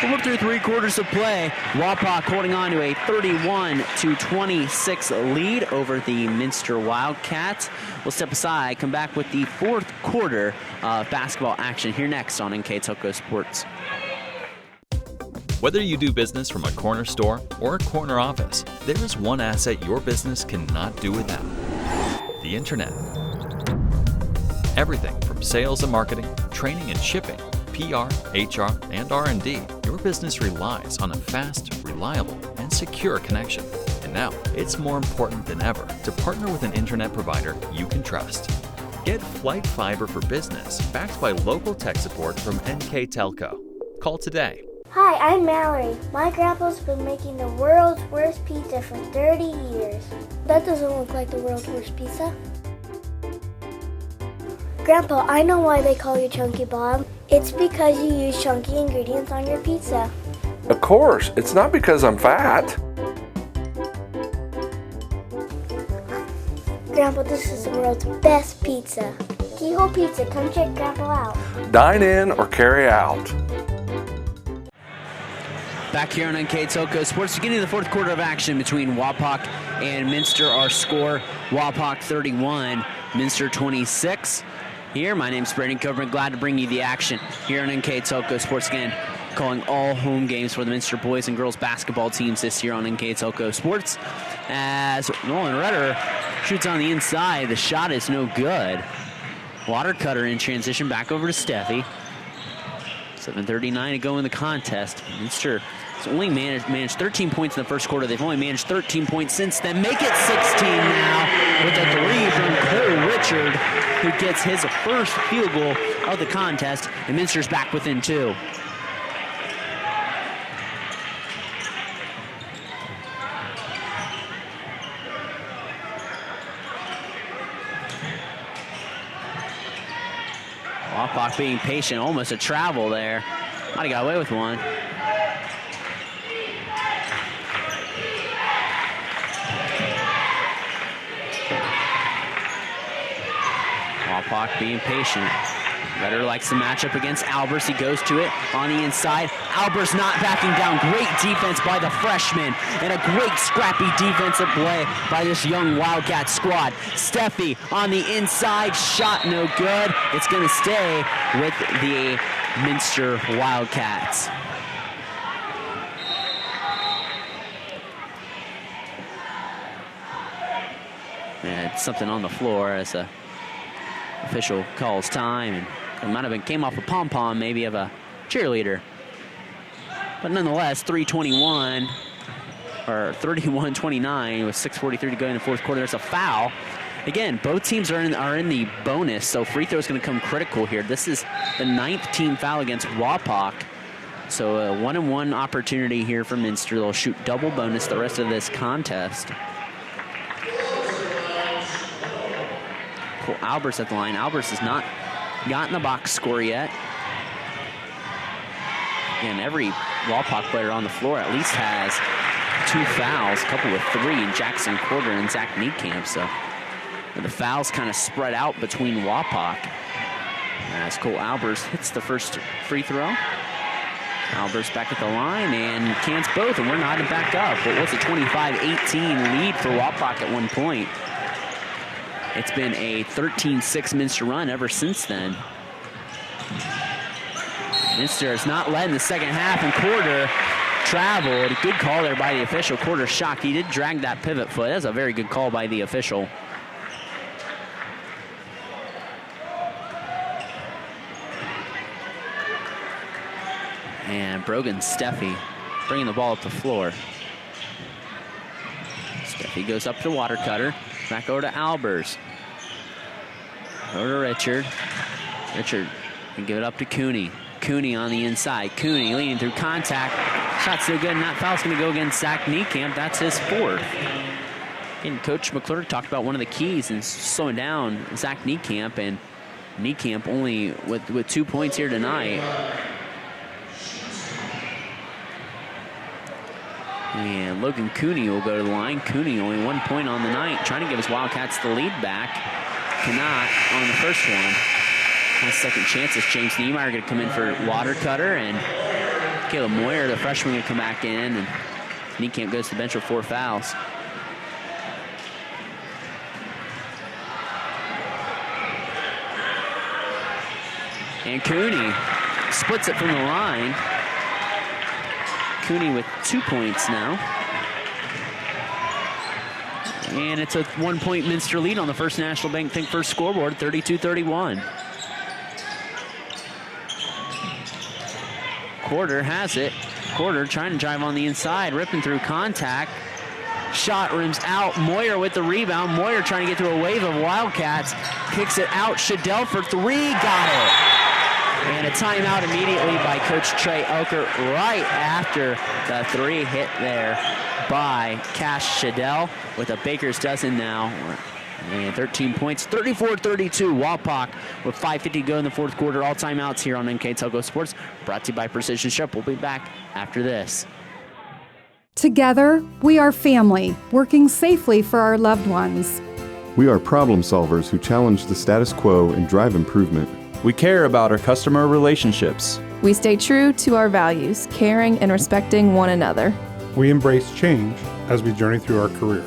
We're through 3 quarters of play. Wapak holding on to a 31-26 lead over the Minster Wildcats. We'll step aside, come back with the 4th quarter of basketball action here next on NKTelco Sports. Whether you do business from a corner store or a corner office, there is one asset your business cannot do without: the internet. Everything from sales and marketing, training and shipping, PR, HR, and R&D, your business relies on a fast, reliable, and secure connection. And now, it's more important than ever to partner with an internet provider you can trust. Get Flight Fiber for Business, backed by local tech support from NKTelco. Call today. Hi, I'm Mallory. My grandpa's been making the world's worst pizza for 30 years. That doesn't look like the world's worst pizza. Grandpa, I know why they call you Chunky Bob. It's because you use chunky ingredients on your pizza. Of course, it's not because I'm fat. Grandpa, this is the world's best pizza. Keyhole Pizza, come check Grandpa out. Dine in or carry out. Back here on NKTelco Sports, beginning of the 4th quarter of action between Wapak and Minster. Our score, Wapak 31, Minster 26. Here, my name's Brandon Coburn, glad to bring you the action here on NKTelco Sports again, calling all home games for the Minster boys and girls basketball teams this year on NKTelco Sports. As Nolan Redder shoots on the inside, the shot is no good. Water cutter in transition, back over to Steffi. 7:39 to go in the contest. Minster has only managed 13 points in the first quarter. They've only managed 13 points since then. Make it 16 now with a 3 from Cole Richard, who gets his first field goal of the contest, and Minster's back within 2. Wapak being patient, almost a travel there. Might have got away with one. Wapak being patient. Redder likes the matchup against Albers. He goes to it on the inside. Albers not backing down. Great defense by the freshman, and a great scrappy defensive play by this young Wildcat squad. Steffi on the inside, shot no good. It's going to stay with the Minster Wildcats. And something on the floor as a official calls time, and it might have been came off a pom-pom maybe of a cheerleader. But nonetheless, 3:21 or 31-29 with 6:43 to go in the 4th quarter. There's a foul. Again, both teams are in the bonus, so free throw is going to come critical here. This is the 9th team foul against Wapak. So a 1-and-1 opportunity here for Minster. They'll shoot double bonus the rest of this contest. Cole Albers at the line. Albers has not gotten the box score yet. And every Wapak player on the floor at least has 2 fouls, a couple with 3 in Jackson Quarter and Zach Niekamp. So the fouls kind of spread out between Wapak as Cole Albers hits the first free throw. Albers back at the line and cans both, and we're not back up. What was a 25-18 lead for Wapak at one point. It's been a 13-6 Minster run ever since then. Minster has not led in the second half, and Quarter traveled. A good call there by the official. Quarter shocked. He did drag that pivot foot. That's a very good call by the official. And Brogan Steffi bringing the ball up the floor. Steffi goes up to Water Cutter. Back over to Albers. Over to Richard. Richard can give it up to Cooney. Cooney on the inside. Cooney leading through contact. Shot still good, and that foul's going to go against Zach Niekamp. That's his fourth. And Coach McClure talked about one of the keys in slowing down Zach Niekamp, and Niekamp only with 2 points here tonight. And Logan Cooney will go to the line. Cooney only 1 point on the night, trying to give his Wildcats the lead back. Cannot on the first one. On second chances, James Niemeyer going to come in for Watercutter, and Caleb Moyer, the freshman, going to come back in, and Niekamp goes to the bench with 4 fouls. And Cooney splits it from the line. Cooney with 2 points now. And it's a 1 point Minster lead on the First National Bank Think First scoreboard, 32-31. Quarter has it. Quarter trying to drive on the inside, ripping through contact. Shot rims out. Moyer with the rebound. Moyer trying to get through a wave of Wildcats. Kicks it out. Shadell for 3. Got it. And a timeout immediately by Coach Trey Oker right after the 3 hit there by Cash Shadell with a baker's dozen now. And 13 points, 34-32. Wapak with 5:50 to go in the fourth quarter. All timeouts here on NKTelco Sports. Brought to you by Precision Strip. We'll be back after this. Together, we are family, working safely for our loved ones. We are problem solvers who challenge the status quo and drive improvement. We care about our customer relationships. We stay true to our values, caring and respecting one another. We embrace change as we journey through our career.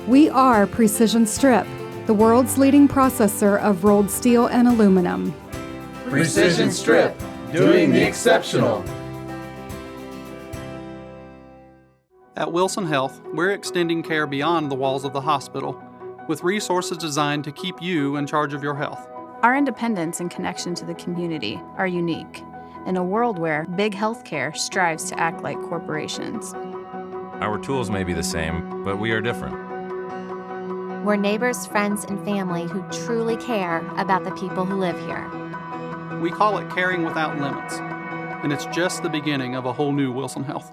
We are Precision Strip, the world's leading processor of rolled steel and aluminum. Precision Strip, doing the exceptional. At Wilson Health, we're extending care beyond the walls of the hospital with resources designed to keep you in charge of your health. Our independence and connection to the community are unique in a world where big healthcare strives to act like corporations. Our tools may be the same, but we are different. We're neighbors, friends, and family who truly care about the people who live here. We call it caring without limits, and it's just the beginning of a whole new Wilson Health.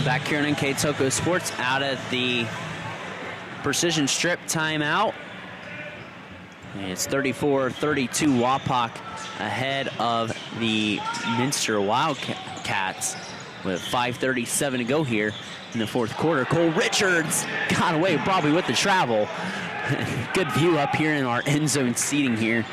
Back here on NKTelco Sports, out at the Precision Strip timeout. And it's 34-32 Wapak ahead of the Minster Wildcats with 5:37 to go here in the fourth quarter. Cole Richards got away probably with the travel. Good view up here in our end zone seating here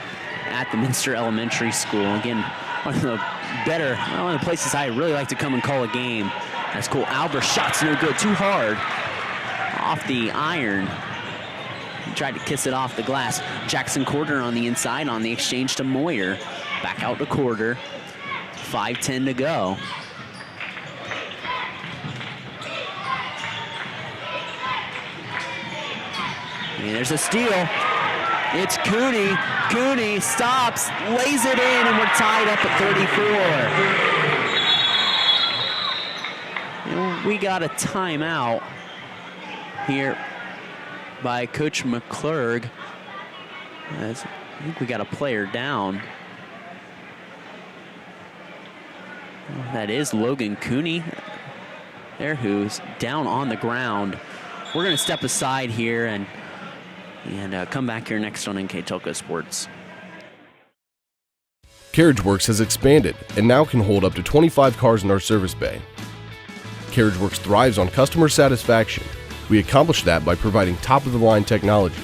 at the Minster Elementary School. Again, one of the places I really like to come and call a game. That's Cole Albers. Shot's no good, too hard. Off the iron. He tried to kiss it off the glass. Jackson Quarter on the inside on the exchange to Moyer. Back out to Quarter. 5:10 to go. And there's a steal. It's Cooney. Cooney stops, lays it in, and we're tied up at 34. And we got a timeout here by Coach McClurg. I think we got a player down. That is Logan Cooney there, who's down on the ground. We're going to step aside here and come back here next on NKTelco Sports. CarriageWorks has expanded and now can hold up to 25 cars in our service bay. CarriageWorks thrives on customer satisfaction. We accomplish that by providing top-of-the-line technology.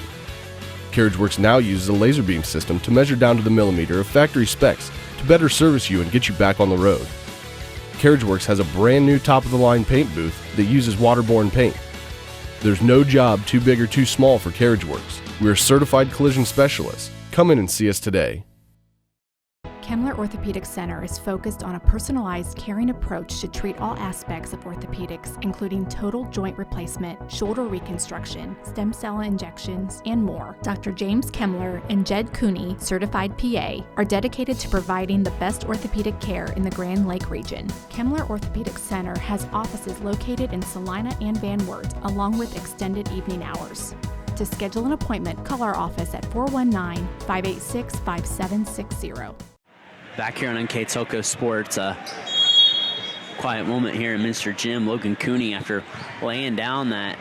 CarriageWorks now uses a laser beam system to measure down to the millimeter of factory specs to better service you and get you back on the road. CarriageWorks has a brand new top-of-the-line paint booth that uses waterborne paint. There's no job too big or too small for CarriageWorks. We're certified collision specialists. Come in and see us today. Kemmler Orthopedic Center is focused on a personalized, caring approach to treat all aspects of orthopedics, including total joint replacement, shoulder reconstruction, stem cell injections, and more. Dr. James Kemmler and Jed Cooney, certified PA, are dedicated to providing the best orthopedic care in the Grand Lake region. Kemmler Orthopedic Center has offices located in Salina and Van Wert, along with extended evening hours. To schedule an appointment, call our office at 419-586-5760. Back here on NKTelco Sports, quiet moment here in Minster Gym. Logan Cooney, after laying down the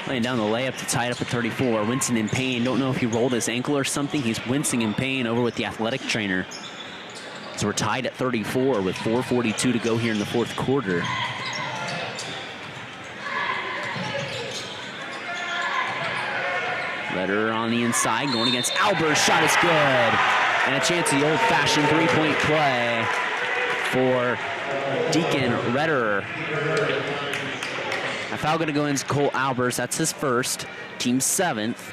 layup to tie it up at 34, wincing in pain. Don't know if he rolled his ankle or something. He's wincing in pain over with the athletic trainer. So we're tied at 34 with 4:42 to go here in the fourth quarter. Letter on the inside, going against Albers. Shot is good. And a chance of the old-fashioned three-point play for Deacon Redderer. A foul going to go against Cole Albers. That's his first, team 7th.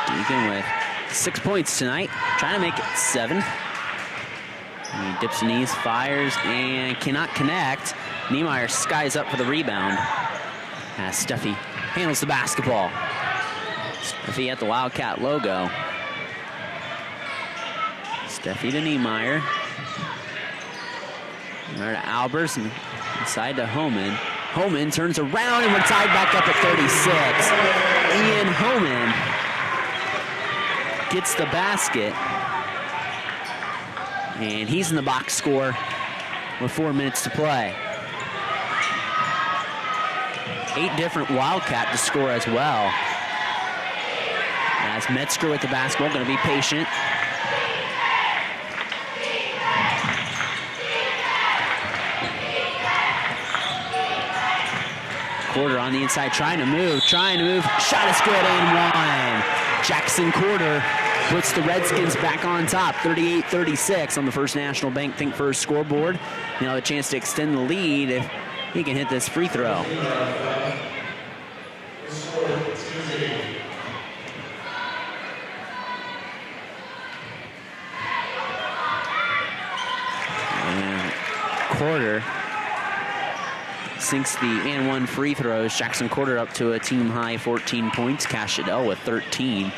Deacon with 6 points tonight, trying to make it 7. He dips the knees, fires, and cannot connect. Niemeyer skies up for the rebound as Steffi handles the basketball. Steffi at the Wildcat logo. Steffi to Niemeyer. Niemeyer to Albers, and inside to Homan. Homan turns around, and we're tied back up at 36. Ian Homan gets the basket, and he's in the box score with 4 minutes to play. 8 different Wildcat to score as well. As Metzger with the basketball, going to be patient. Quarter on the inside, trying to move. Shot is good, and one. Jackson Quarter puts the Redskins back on top, 38-36 on the First National Bank Think First scoreboard. Now a chance to extend the lead if he can hit this free throw. And Quarter sinks the and one free throws. Jackson Quarter up to a team high 14 points. Cash Shadell with 13.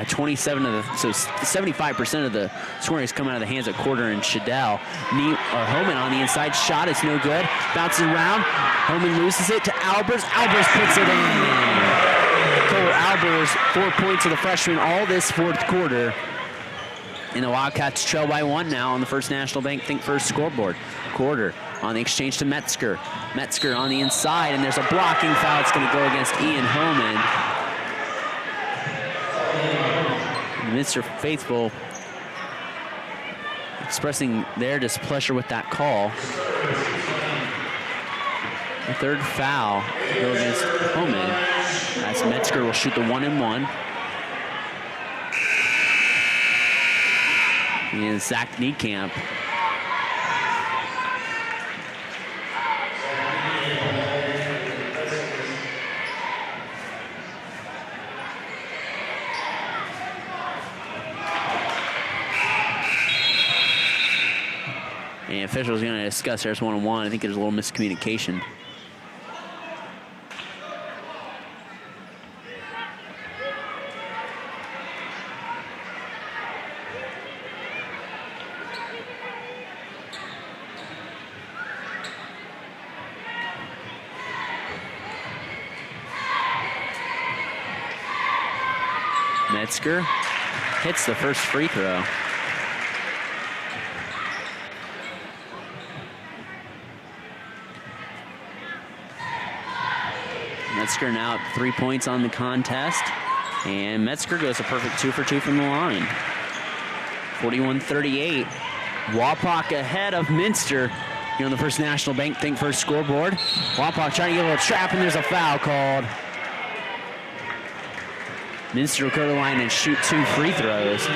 27 of the, so 75% of the scoring has come out of the hands of Quarter and Shadell. Homan on the inside, shot is no good. Bounces around, Homan loses it to Albers. Albers puts it in. Cole Albers, 4 points of the freshman all this fourth quarter. And the Wildcats trail by 1 now on the First National Bank Think First scoreboard. Quarter on the exchange to Metzger. Metzger on the inside, and there's a blocking foul. It's going to go against Ian Homan. Mr. Faithful expressing their displeasure with that call. The third foul go against Homan as Metzger will shoot the 1-and-1. And Zach Niekamp and officials are going to discuss there's 1-on-1. I think there's a little miscommunication. Metzger hits the first free throw. Metzger now at 3 points on the contest, and Metzger goes a perfect 2 for 2 from the line. 41-38. Wapak ahead of Minster here on the First National Bank Think First scoreboard. Wapak trying to get a little trap, and there's a foul called. Minster will go to the line and shoot 2 free throws.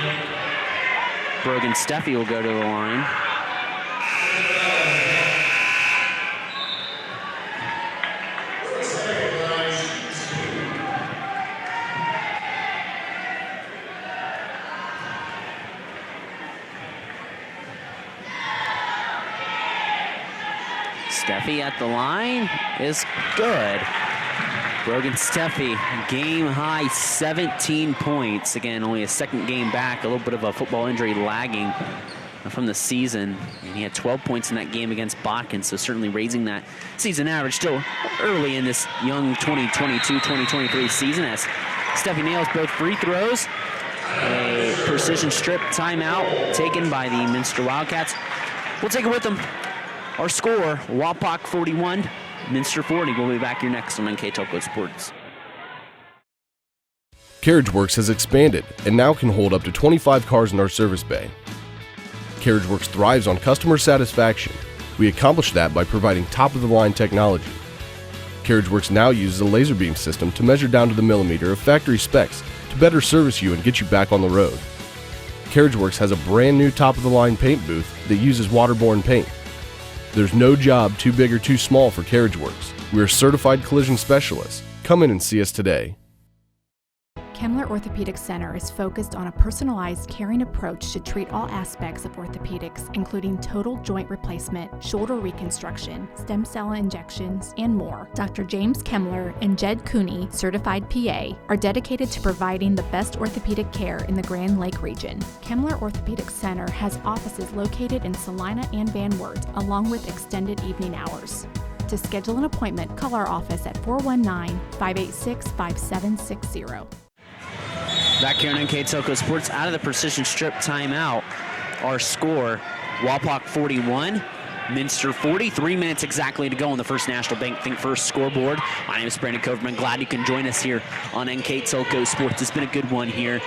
Brogan Steffi will go to the line. Steffi at the line is good. Brogan Steffi, game high 17 points. Again, only a second game back, a little bit of a football injury lagging from the season, and he had 12 points in that game against Botkin, so certainly raising that season average still early in this young 2022-2023 season as Steffi nails both free throws. A precision strip timeout taken by the Minster Wildcats. We'll take it with them. Our score, Wapak 41, Minster 40. We'll be back here next on NKTelco Sports. CarriageWorks has expanded and now can hold up to 25 cars in our service bay. CarriageWorks thrives on customer satisfaction. We accomplish that by providing top-of-the-line technology. CarriageWorks now uses a laser beam system to measure down to the millimeter of factory specs to better service you and get you back on the road. CarriageWorks has a brand new top-of-the-line paint booth that uses waterborne paint. There's no job too big or too small for CarriageWorks. We're certified collision specialists. Come in and see us today. Kemmler Orthopedic Center is focused on a personalized, caring approach to treat all aspects of orthopedics, including total joint replacement, shoulder reconstruction, stem cell injections, and more. Dr. James Kemmler and Jed Cooney, certified PA, are dedicated to providing the best orthopedic care in the Grand Lake region. Kemmler Orthopedic Center has offices located in Salina and Van Wert, along with extended evening hours. To schedule an appointment, call our office at 419-586-5760. Back here on NKTelco Sports, out of the precision strip timeout. Our score, Wapak 41, Minster 40. 3 minutes exactly to go on the First National Bank Think First scoreboard. My name is Brandon Coverman. Glad you can join us here on NKTelco Sports. It's been a good one here.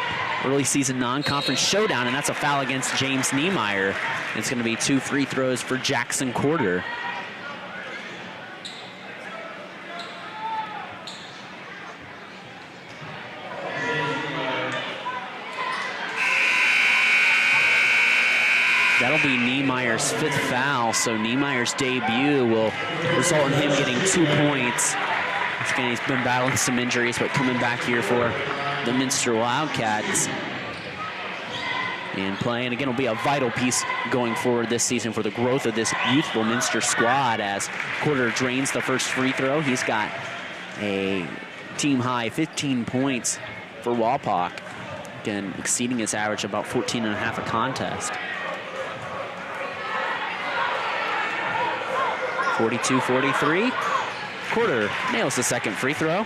Early season non-conference showdown, and that's a foul against James Niemeyer. It's going to be 2 free throws for Jackson Quarter. That'll be Niemeyer's 5th foul, so Niemeyer's debut will result in him getting 2 points. Again, he's been battling some injuries, but coming back here for the Minster Wildcats and playing. Again, will be a vital piece going forward this season for the growth of this youthful Minster squad as Quarter drains the first free throw. He's got a team-high 15 points for Wapak. Again, exceeding his average about 14.5 a contest. 42-43. Quarter nails the second free throw.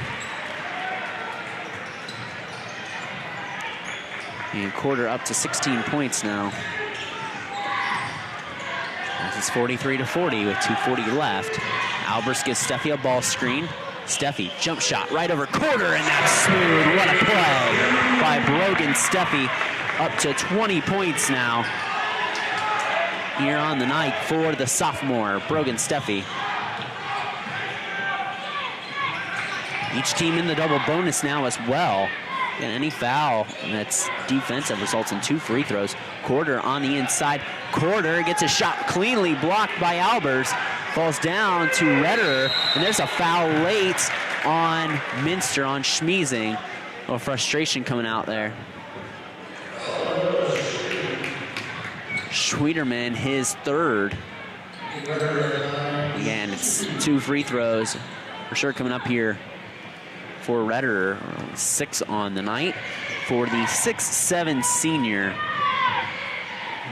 And Quarter up to 16 points now. This is 43-40 with 2:40 left. Albers gives Steffi a ball screen. Steffi, jump shot right over Quarter, and that's smooth. What a play by Brogan Steffi. Up to 20 points now here on the night for the sophomore, Brogan Steffi. Each team in the double bonus now as well. And any foul that's defensive results in 2 free throws. Quarter on the inside. Quarter gets a shot cleanly blocked by Albers. Falls down to Redderer, and there's a foul late on Minster, on Schmiesing. A little frustration coming out there. Schwederman, his 3rd. Again, it's 2 free throws for sure coming up here for Redderer. 6 on the night for the 6'7" senior.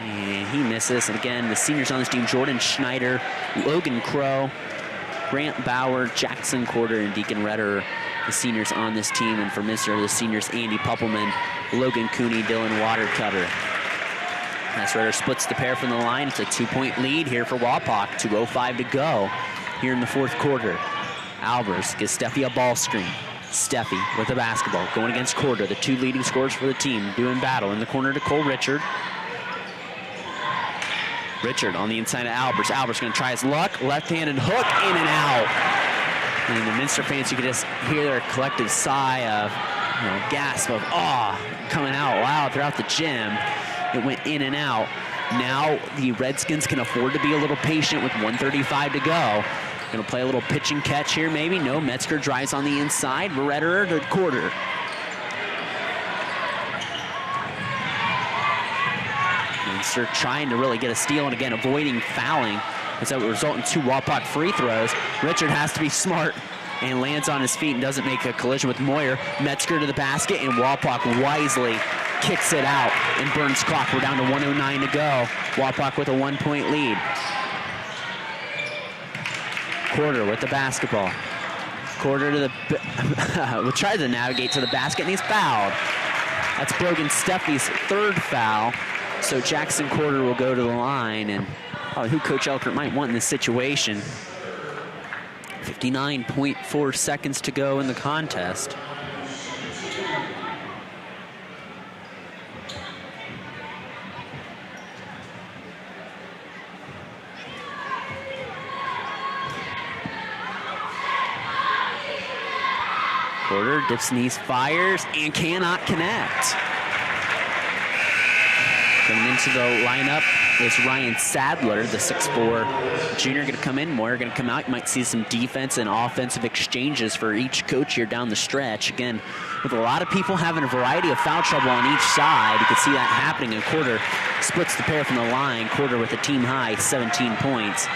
And he misses. And again, the seniors on this team, Jordan Schneider, Logan Crow, Grant Bauer, Jackson Quarter, and Deacon Redderer, the seniors on this team. And for Minster, the seniors, Andy Puppelman, Logan Cooney, Dylan Watercutter. As Redderer splits the pair from the line. It's a 2-point lead here for Wapak. 2:05 to go here in the 4th quarter. Albers gives Steffi a ball screen. Steffi with the basketball going against Quarter, the 2 leading scorers for the team, doing battle in the corner to Cole Richard. Richard on the inside of Albers. Albers going to try his luck. Left-handed hook, in and out. And the Minster fans, you could just hear their collective sigh of, gasp of awe coming out loud throughout the gym. It went in and out. Now the Redskins can afford to be a little patient with 1:35 to go. Going to play a little pitch and catch here, maybe. No, Metzger drives on the inside. Redderer to Quarter. Minster trying to really get a steal, and again, avoiding fouling. As that would result in 2 Wapak free throws. Richard has to be smart and lands on his feet and doesn't make a collision with Moyer. Metzger to the basket, and Wapak wisely kicks it out and burns clock. We're down to 1:09 to go. Wapak with a 1-point lead. Quarter with the basketball. Quarter to the, will try to navigate to the basket, and he's fouled. That's Brogan Steffi's third foul. So Jackson Quarter will go to the line, and probably who Coach Elkert might want in this situation. 59.4 seconds to go in the contest. Quarter dips knees, fires, and cannot connect. Coming into the lineup is Ryan Sadler, the 6'4" junior, going to come in more, going to come out. You might see some defense and offensive exchanges for each coach here down the stretch. Again, with a lot of people having a variety of foul trouble on each side, you can see that happening. And Quarter splits the pair from the line. Quarter with a team high 17 points.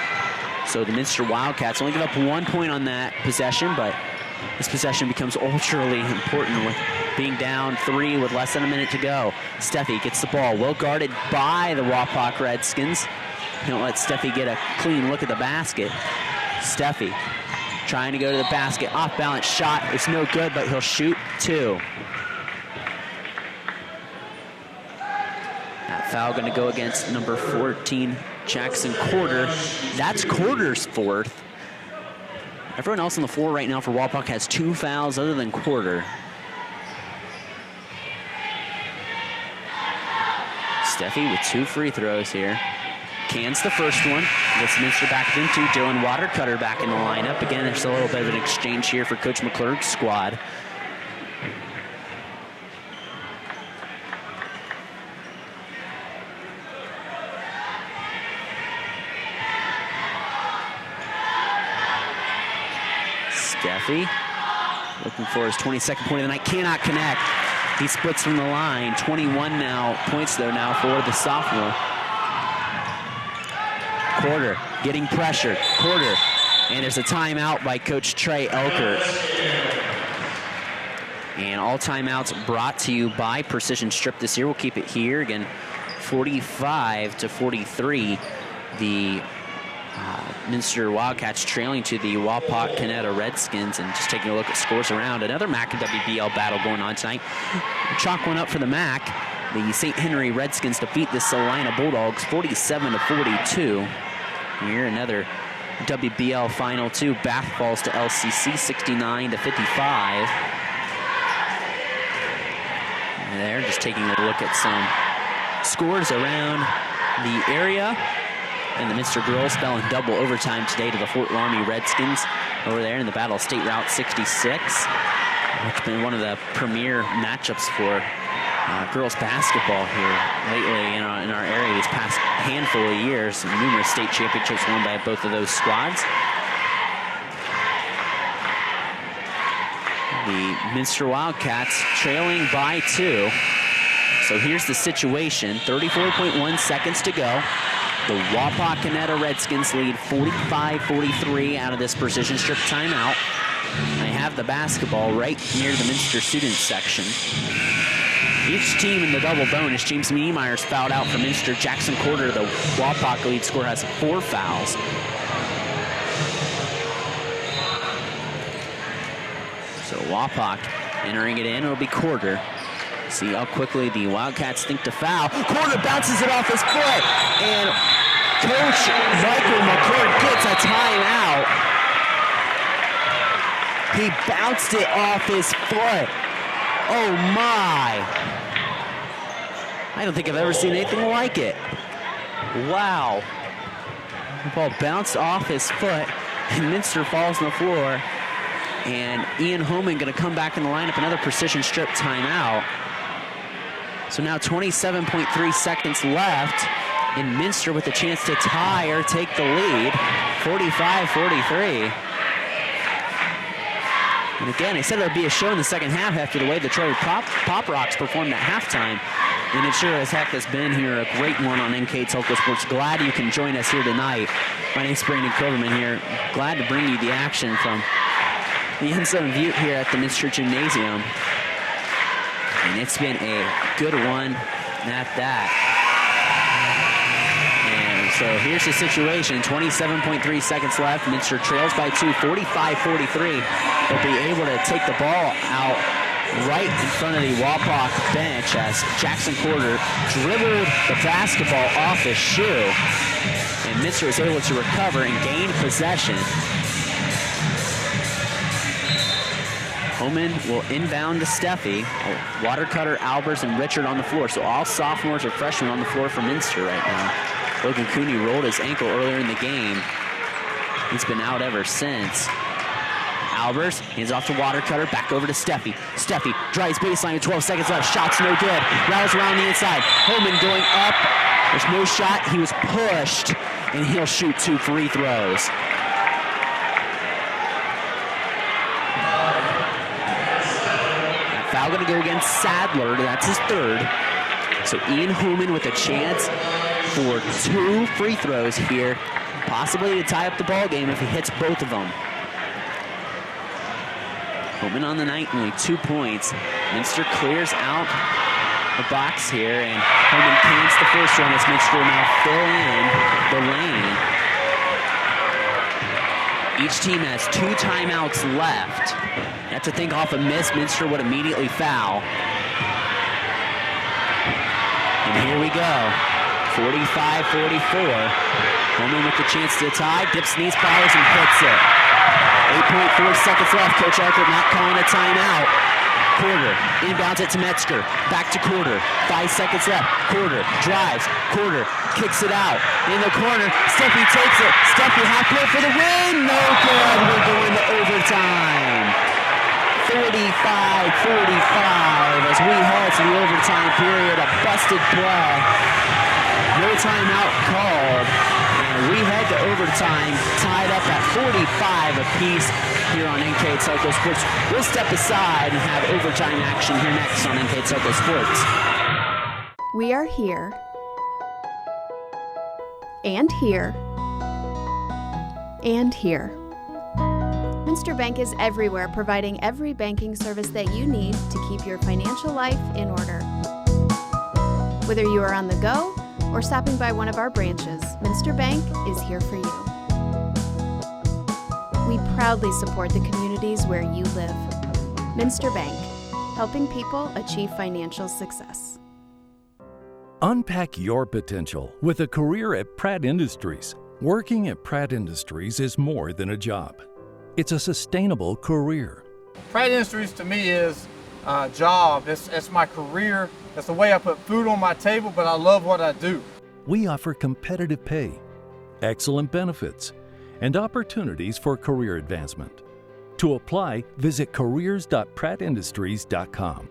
So the Minster Wildcats only give up 1 point on that possession, but this possession becomes ultra important with being down 3 with less than a minute to go. Steffi gets the ball, well guarded by the Wapak Redskins. Don't let Steffi get a clean look at the basket. Steffi trying to go to the basket, off balance shot. It's no good, but he'll shoot 2. That foul going to go against number 14, Jackson Quarter. That's Quarter's 4th. Everyone else on the floor right now for Wapak has 2 fouls other than Quarter. Steffi with 2 free throws here. Cans the first one. Gets Minster back into Dylan Watercutter back in the lineup. Again, there's a little bit of an exchange here for Coach McClurg's squad. Steffi looking for his 22nd point of the night, cannot connect. He splits from the line. 21 now points though now for the sophomore. Quarter getting pressured. Quarter, and there's a timeout by Coach Trey Elkert. And all timeouts brought to you by Precision Strip this year. We'll keep it here again, 45-43. The Minster Wildcats trailing to the Wapakoneta Redskins, and just taking a look at scores around. Another MAC and WBL battle going on tonight. Chalk one up for the MAC. The St. Henry Redskins defeat the Salina Bulldogs 47-42. Here another WBL Final 2. Bath falls to LCC 69-55. And they're just taking a look at some scores around the area. And the Minster girls fell in double overtime today to the Fort Laramie Redskins over there in the Battle of State Route 66. It's been one of the premier matchups for girls basketball here lately in our area these past handful of years. Numerous state championships won by both of those squads. The Minster Wildcats trailing by 2. So here's the situation, 34.1 seconds to go. The Wapakoneta Redskins lead 45-43 out of this precision strip timeout. They have the basketball right near the Minster student section. Each team in the double bonus. James Niemeyer's fouled out for Minster. Jackson Quarter, the Wapak lead scorer, has 4 fouls. So Wapak entering it in, it'll be Quarter. See how quickly the Wildcats think to foul. Quarter bounces it off his foot, and Coach Michael McClurg gets a timeout. He bounced it off his foot. Oh my. I don't think I've ever seen anything like it. Wow. The ball bounced off his foot, and Minster falls on the floor. And Ian Homan going to come back in the lineup, another precision strip timeout. So now 27.3 seconds left, and Minster with a chance to tie or take the lead, 45-43. And again, I said there would be a show in the second half after the way the Troy Pop Rocks performed at halftime. And it sure as heck has been here, a great one on NKTelco Sports. Glad you can join us here tonight. My name's Brandon Koverman here. Glad to bring you the action from the end zone view here at the Minster Gymnasium. And it's been a good one at that. And so here's the situation, 27.3 seconds left. Minster trails by 2, 45-43. They'll be able to take the ball out right in front of the Wapak bench as Jackson Porter dribbled the basketball off his shoe. And Minster was able to recover and gain possession. Homan will inbound to Steffi. Watercutter, Albers, and Richard on the floor. So all sophomores or freshmen on the floor for Minster right now. Logan Cooney rolled his ankle earlier in the game. He's been out ever since. Albers hands off to Watercutter, back over to Steffi. Steffi drives baseline with 12 seconds left. Shot's no good. Rattles around the inside. Homan going up. There's no shot. He was pushed, and he'll shoot 2 free throws. Foul going to go against Sadler. That's his third. So Ian Homan with a chance for 2 free throws here, possibly to tie up the ball game if he hits both of them. Homan on the night, only 2 points. Minster clears out the box here, and Homan cans the first one as Minster will now fill in the lane. Each team has 2 timeouts left. You have to think off a miss, Minster would immediately foul. And here we go, 45-44. Homan with the chance to tie, dips knees, fires, and hits it. 8.4 seconds left, Coach Eckert not calling a timeout. Quarter, inbounds it to Metzger, back to Quarter, 5 seconds left. Quarter drives, Quarter kicks it out, in the corner, Steffi takes it, Steffi half court for the win, no good, we're going to overtime. 45-45 as we head to the overtime period, a busted play, no timeout called, and we head to overtime, tied up at 45 apiece here on NKTelco Sports. We'll step aside and have overtime action here next on NKTelco Sports. We are here, and here, and here. Minster Bank is everywhere, providing every banking service that you need to keep your financial life in order. Whether you are on the go or stopping by one of our branches, Minster Bank is here for you. We proudly support the communities where you live. Minster Bank, helping people achieve financial success. Unpack your potential with a career at Pratt Industries. Working at Pratt Industries is more than a job. It's a sustainable career. Pratt Industries to me is a job. It's my career. It's the way I put food on my table, but I love what I do. We offer competitive pay, excellent benefits, and opportunities for career advancement. To apply, visit careers.prattindustries.com.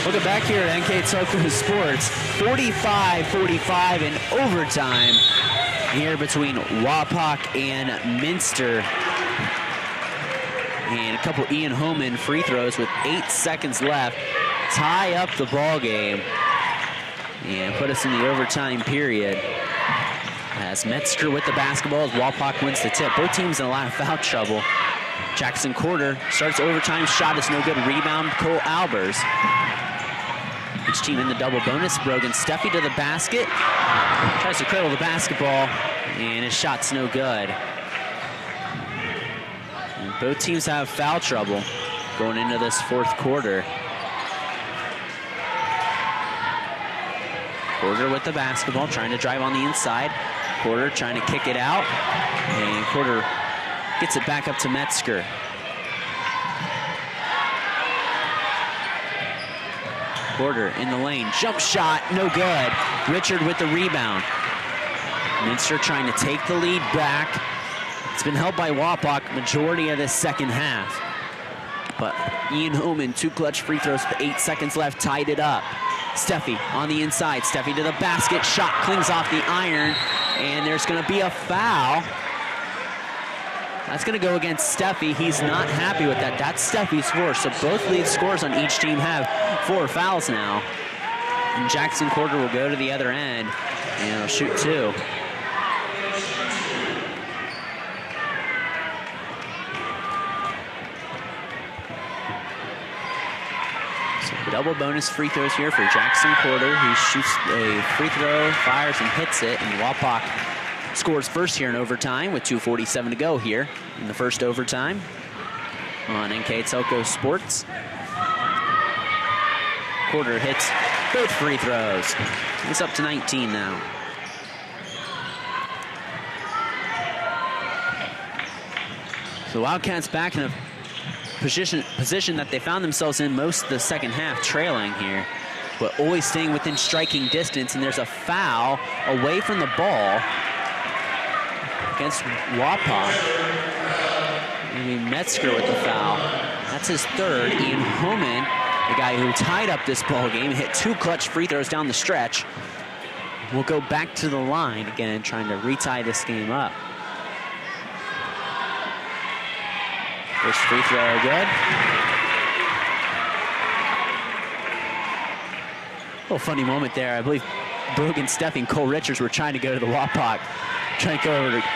Welcome back here at NKTelco Sports. 45-45 in overtime here between Wapak and Minster. And a couple Ian Homan free throws with 8 seconds left. Tie up the ball game and put us in the overtime period. As Metzger with the basketball as Wapak wins the tip. Both teams in a lot of foul trouble. Jackson Quarter starts overtime, shot is no good. Rebound, Cole Albers. Each team in the double bonus. Brogan Steffi to the basket. Tries to cradle the basketball, and his shot's no good. And both teams have foul trouble going into this fourth quarter. Quarter with the basketball, trying to drive on the inside. Quarter trying to kick it out, and Quarter gets it back up to Metzger. Quarter in the lane, jump shot, no good. Richard with the rebound. Minster trying to take the lead back. It's been held by Wapak majority of this second half. But Ian Homan, 2 clutch free throws with 8 seconds left, tied it up. Steffi on the inside, Steffi to the basket, shot clings off the iron, and there's gonna be a foul. That's gonna go against Steffi. He's not happy with that. That's Steffi's score, so both lead scorers on each team have 4 fouls now. And Jackson Quarter will go to the other end, and he'll shoot 2. So double bonus free throws here for Jackson Porter. He shoots a free throw, fires and hits it, and Wapak scores first here in overtime with 2:47 to go here in the first overtime on NKTelco Sports. Porter hits both free throws. He's up to 19 now. So Wildcats back in a position that they found themselves in most of the second half, trailing here, but always staying within striking distance, and there's a foul away from the ball against Wapak. Metzger with the foul. That's his third. Ian Homan, the guy who tied up this ball game, hit 2 clutch free throws down the stretch. We'll go back to the line again, trying to retie this game up. First free throw, good. Little funny moment there. I believe Brogan Steffi and Cole Richards were trying to go to the Wapak, trying to go over to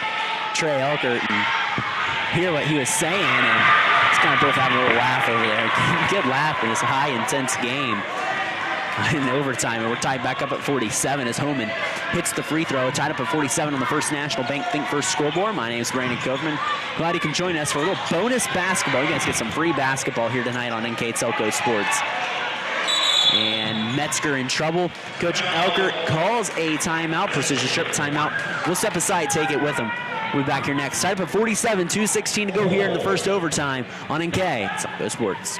Trey Elkert and hear what he was saying, and just kind of both having a little laugh over there. Good laugh in this high, intense game. In overtime, and we're tied back up at 47 as Homan hits the free throw. Tied up at 47 on the First National Bank Think First scoreboard. My name is Brandon Koverman. Glad you can join us for a little bonus basketball. You guys get some free basketball here tonight on NKTelco Sports. And Metzger in trouble. Coach Elkert calls a timeout, precision strip timeout. We'll step aside, take it with him. We'll be back here next. Tied up at 47, 2:16 to go here in the first overtime on NKTelco Sports.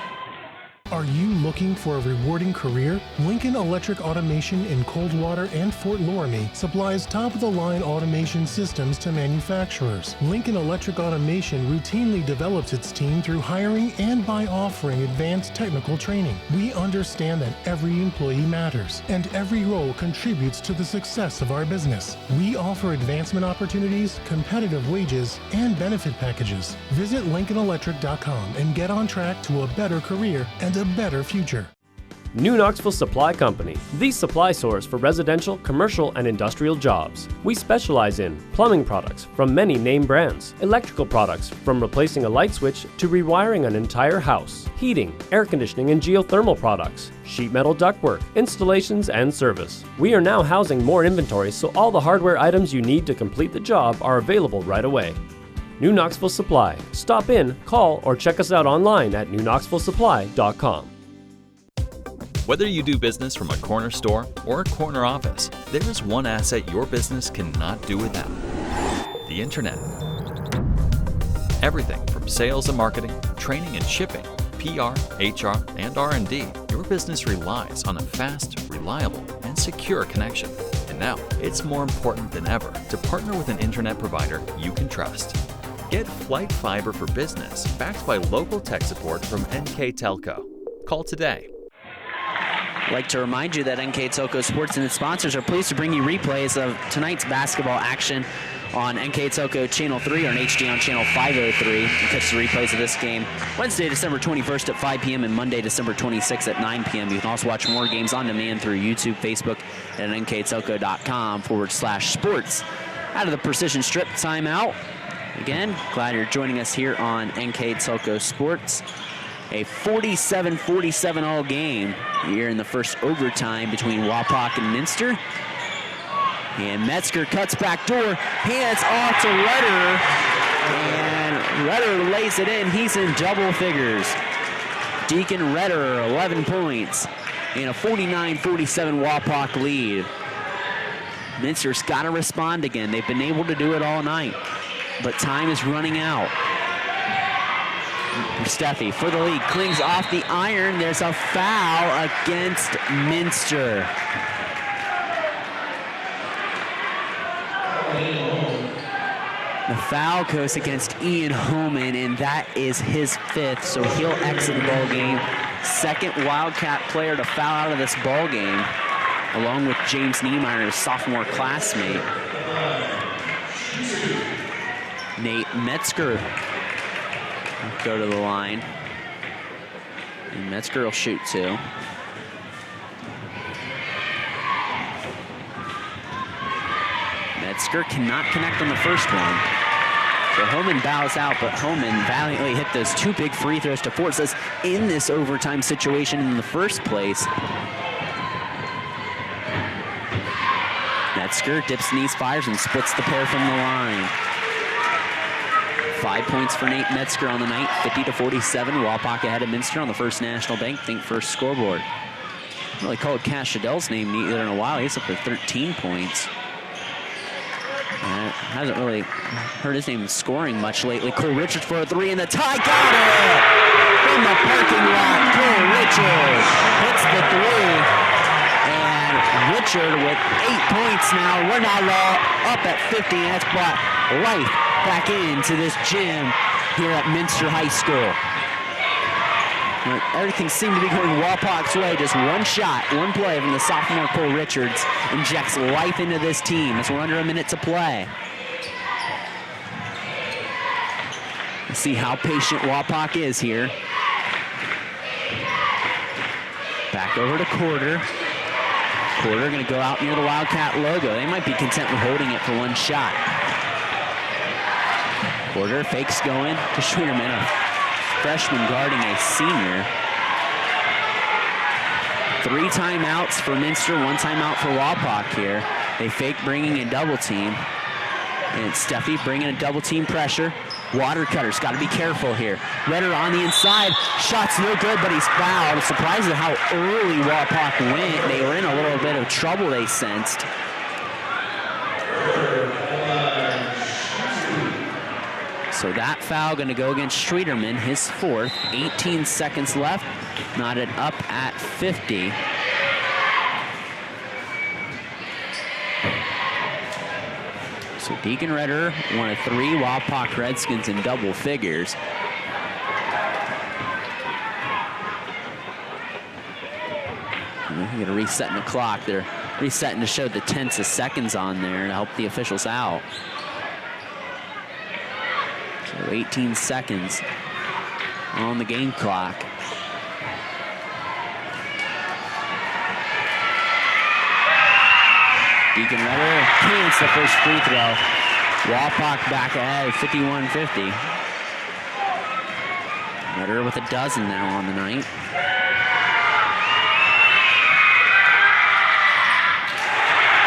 Are you looking for a rewarding career? Lincoln Electric Automation in Coldwater and Fort Loramie supplies top-of-the-line automation systems to manufacturers. Lincoln Electric Automation routinely develops its team through hiring and by offering advanced technical training. We understand that every employee matters, and every role contributes to the success of our business. We offer advancement opportunities, competitive wages, and benefit packages. Visit LincolnElectric.com and get on track to a better career and a better future. New Knoxville Supply Company, the supply source for residential, commercial, and industrial jobs. We specialize in plumbing products from many name brands, electrical products from replacing a light switch to rewiring an entire house, heating, air conditioning, and geothermal products, sheet metal ductwork, installations, and service. We are now housing more inventory, so all the hardware items you need to complete the job are available right away. New Knoxville Supply. Stop in, call, or check us out online at newknoxvillesupply.com. Whether you do business from a corner store or a corner office, there is one asset your business cannot do without: the internet. Everything from sales and marketing, training and shipping, PR, HR, and R&D, your business relies on a fast, reliable, and secure connection. And now, it's more important than ever to partner with an internet provider you can trust. Get Flight Fiber for Business, backed by local tech support from NKTelco. Call today. I'd like to remind you that NKTelco Sports and its sponsors are pleased to bring you replays of tonight's basketball action on NKTelco Channel 3 or in HD on Channel 503. You can catch the replays of this game Wednesday, December 21st at 5 p.m. and Monday, December 26th at 9 p.m. You can also watch more games on demand through YouTube, Facebook, and nktelco.com/sports. Out of the Precision Strip timeout. Again, glad you're joining us here on NKTelco Sports. A 47-47 all game here in the first overtime between Wapak and Minster. And Metzger cuts back door, hands off to Redder, and Redder lays it in. He's in double figures. Deacon Redder, 11 points, and a 49-47 Wapak lead. Minster's got to respond again. They've been able to do it all night, but time is running out. Steffi for the lead, clings off the iron. There's a foul against Minster. The foul goes against Ian Homan, and that is his 5th, so he'll exit the ball game. Second Wildcat player to foul out of this ball game, along with James Niemeyer, his sophomore classmate. Nate Metzger will go to the line, and Metzger will shoot too. Metzger cannot connect on the first one. So Homan bows out, but Homan valiantly hit those 2 big free throws to force us in this overtime situation in the first place. Metzger dips knees, fires, and splits the pair from the line. 5 points for Nate Metzger on the night, 50-47. Wapak ahead of Minster on the First National Bank Think First scoreboard. Really called Cash Shadell's name neither in a while. He's up to 13 points. Hasn't really heard his name scoring much lately. Cole Richards for a 3 and the tie. Got it! From the parking lot, Cole Richards hits the 3. And Richard with 8 points now. We're now up at 50, and that's brought life back into this gym here at Minster High School. But everything seemed to be going Wapak's way. Just one shot, one play from the sophomore Cole Richards injects life into this team as we're under a minute to play. Let's see how patient Wapak is here. Back over to Quarter. Quarter gonna go out near the Wildcat logo. They might be content with holding it for one shot. Quarter fakes going to Schwieterman, a freshman guarding a senior. 3 timeouts for Minster, 1 timeout for Wapak here. They fake bringing a double team. And Steffi bringing a double team pressure. Watercutter's got to be careful here. Redder on the inside. Shot's no good, but he's fouled. Surprised at how early Wapak went. They were in a little bit of trouble, they sensed. So that foul going to go against Schwieterman, his 4th. 18 seconds left. Knotted up at 50. So Deacon Redder, 1 of 3. Wapak Redskins in double figures. We're going to reset the clock. They're resetting to show the tenths of seconds on there to help the officials out. So 18 seconds on the game clock. Deacon Redder cans the first free throw. Wapak back ahead, 51-50. Redder with a dozen now on the night.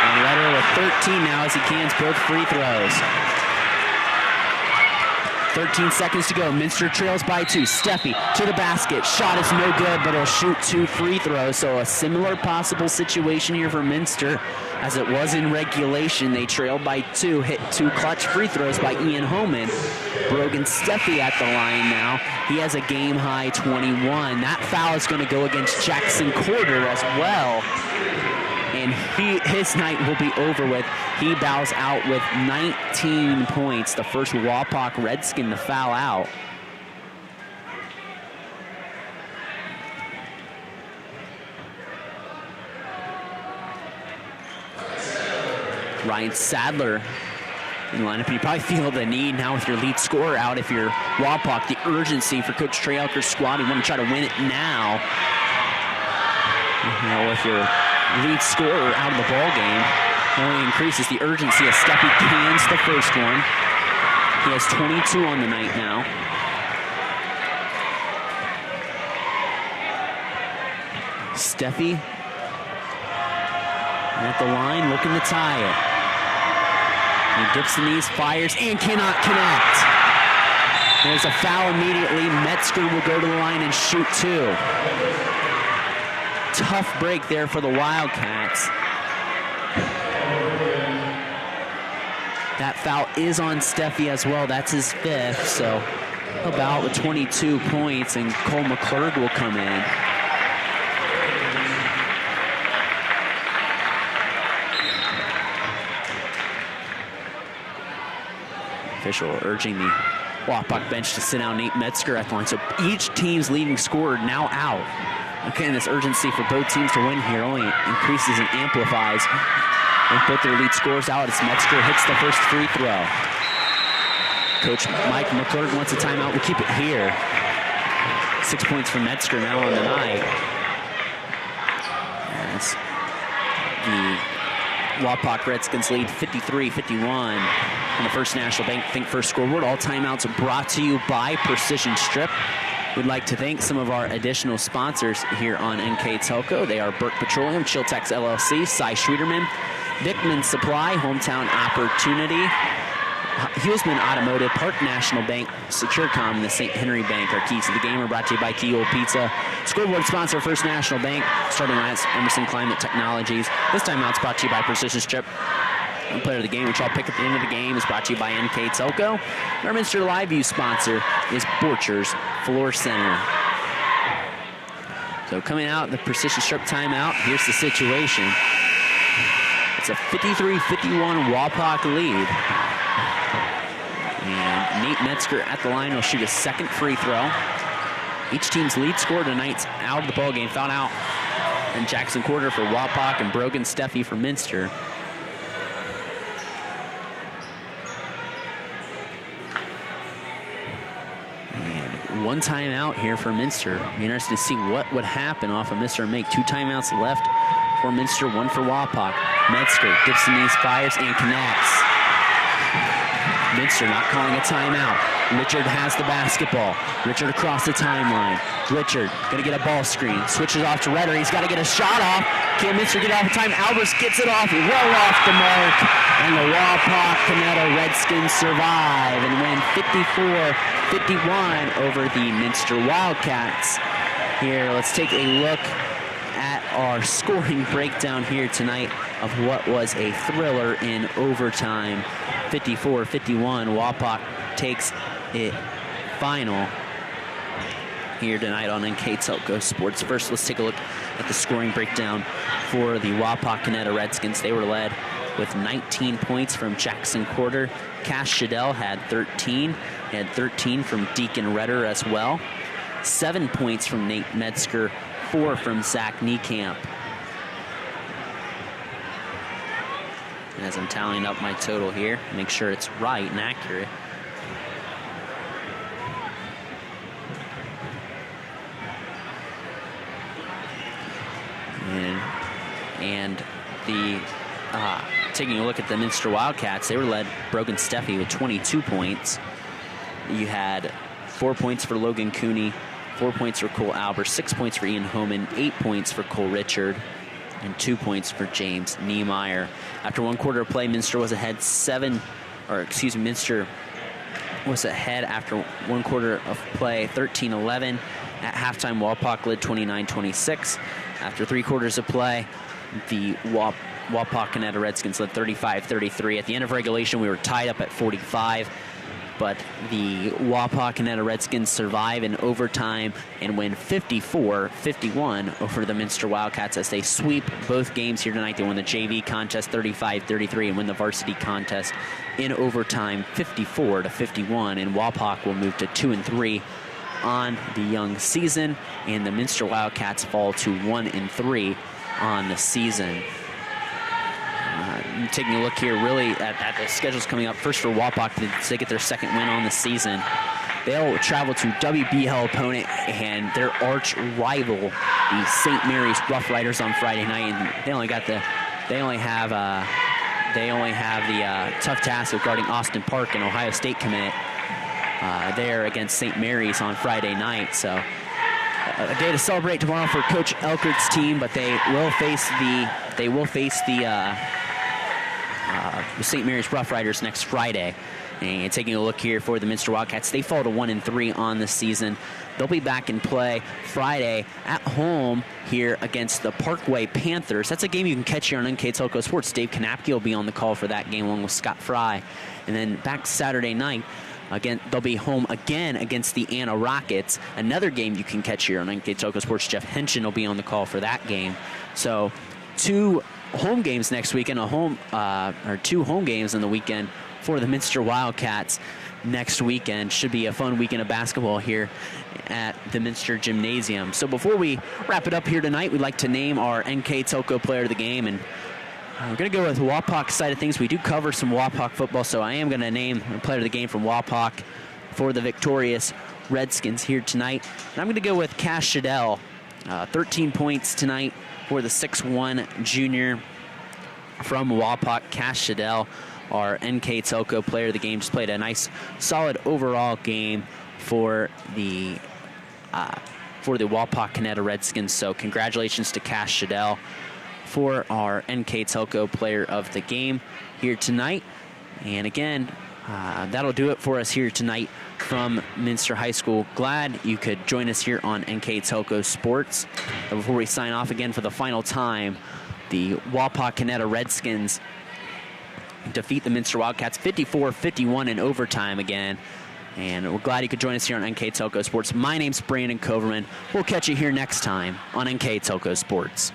And Redder with 13 now as he cans both free throws. 13 seconds to go. Minster trails by 2. Steffi to the basket. Shot is no good, but he'll shoot 2 free throws. So a similar possible situation here for Minster as it was in regulation. They trailed by 2, hit 2 clutch free throws by Ian Homan. Brogan Steffi at the line now. He has a game-high 21. That foul is going to go against Jackson Quarter as well. And his night will be over with. He bows out with 19 points, the first Wapak Redskin to foul out. Ryan Sadler in lineup. You probably feel the need now with your lead scorer out if you're Wapak, the urgency for Coach Trey Elker's squad. You want to try to win it now. You know, with your lead scorer out of the ball game, only increases the urgency as Steffi cans the first one. He has 22 on the night now. Steffi at the line looking to tie it. He dips the knees, fires, and cannot connect. There's a foul immediately. Metzger will go to the line and shoot 2. Tough break there for the Wildcats. That foul is on Steffi as well. That's his 5th, so he'll bow out with 22 points, and Cole McClurg will come in. Official urging the Wapak bench to sit down Nate Metzger at the line. So each team's leading scorer now out. Again, this urgency for both teams to win here only increases and amplifies. With both their lead scorers out, as Metzger hits the first free throw. Coach Mike McClurg wants a timeout. We'll keep it here. 6 points for Metzger now on the night. As the Wapak Redskins lead 53-51 on the First National Bank Think First scoreboard. All timeouts brought to you by Precision Strip. We'd like to thank some of our additional sponsors here on NKTelco. They are Burke Petroleum, Chiltex LLC, Cy Schwederman, Dickman Supply, Hometown Opportunity, Huelsman Automotive, Park National Bank, SecureCom, and the St. Henry Bank. Our keys to the game are brought to you by Keyhole Pizza. Scoreboard sponsor, First National Bank. Starting lines, Emerson Climate Technologies. This timeout's brought to you by Precision Strip. The player of the game, which I'll pick at the end of the game, is brought to you by NKTelco. Our Minster Live View sponsor is Borchers Floor Center. So coming out, the Precision Strip timeout, here's the situation. It's a 53-51 Wapak lead. And Nate Metzger at the line will shoot a second free throw. Each team's lead scorer tonight's out of the ballgame, fouled out. And Jackson Quarter for Wapak and Brogan Steffi for Minster. One timeout here for Minster. Be interested to see what would happen off of Minster. Make 2 timeouts left for Minster, 1 for Wapak. Metzger dips the knees, fires, and connects. Minster not calling a timeout. Richard has the basketball. Richard across the timeline. Richard gonna get a ball screen. Switches off to Redder. He's got to get a shot off. Can Minster get off the time? Albers gets it off, well off the mark. And the Wapakoneta Redskins survive and win 54-51 over the Minster Wildcats. Here, let's take a look at our scoring breakdown here tonight of what was a thriller in overtime. 54-51, Wapak takes it final here tonight on NKTelco Sports. First, let's take a look at the scoring breakdown for the Wapakoneta Redskins. They were led with 19 points from Jackson Quarter. Cash Shadell had 13. He had 13 from Deacon Redder as well. 7 points from Nate Metzger, 4 from Zach Niekamp. As I'm tallying up my total here, make sure it's right and accurate. And the taking a look at the Minster Wildcats, they were led Brogan Steffi with 22 points. You had 4 points for Logan Cooney, 4 points for Cole Albers, 6 points for Ian Homan, 8 points for Cole Richard, and 2 points for James Niemeyer. After 1 quarter of play, Minster was ahead Minster was ahead after 1 quarter of play, 13-11. At halftime, Wapak led 29-26. After 3 quarters of play, the Wapakoneta Redskins led 35-33. At the end of regulation, we were tied up at 45. But the Wapakoneta Redskins survive in overtime and win 54-51 over the Minster Wildcats as they sweep both games here tonight. They win the JV contest 35-33 and win the varsity contest in overtime 54-51. And Wapak will move to 2-3 on the young season, and the Minster Wildcats fall to 1-3 on the season. Taking a look here really at the schedules coming up. First for Wapak, they get their second win on the season. They'll travel to WB Hell opponent and their arch rival, the St. Mary's Rough Riders, on Friday night. And they only have the tough task of guarding Austin Park, an Ohio State commit, there against St. Mary's on Friday night. So a day to celebrate tomorrow for Coach Elkert's team, but they will face the St. Mary's Rough Riders next Friday. And taking a look here for the Minster Wildcats, they fall to 1-3 on the season. They'll be back in play Friday at home here against the Parkway Panthers. That's a game you can catch here on NKTelco Sports. Dave Kanapke will be on the call for that game along with Scott Fry. And then back Saturday night, again, they'll be home again against the Anna Rockets. Another game you can catch here on NKTelco Sports. Jeff Henshin will be on the call for that game. So 2 home games next weekend, or 2 home games in the weekend for the Minster Wildcats next weekend. Should be a fun weekend of basketball here at the Minster Gymnasium. So before we wrap it up here tonight, we'd like to name our NKTelco player of the game, and we're going to go with Wapak side of things. We do cover some Wapak football, so I am going to name a player of the game from Wapak for the victorious Redskins here tonight. And I'm going to go with Cash Shadell, 13 points tonight for the 6'1 junior from Wapak, Cash Shadell, our NKTelco player of the game. Just played a nice, solid overall game for the Wapakoneta Redskins. So congratulations to Cash Shadell for our NKTelco player of the game here tonight. And again, that'll do it for us here tonight from Minster High School. Glad you could join us here on NKTelco Sports. And before we sign off again for the final time, the Wapakoneta Redskins defeat the Minster Wildcats 54-51 in overtime again. And we're glad you could join us here on NKTelco Sports. My name's Brandon Coverman. We'll catch you here next time on NKTelco Sports.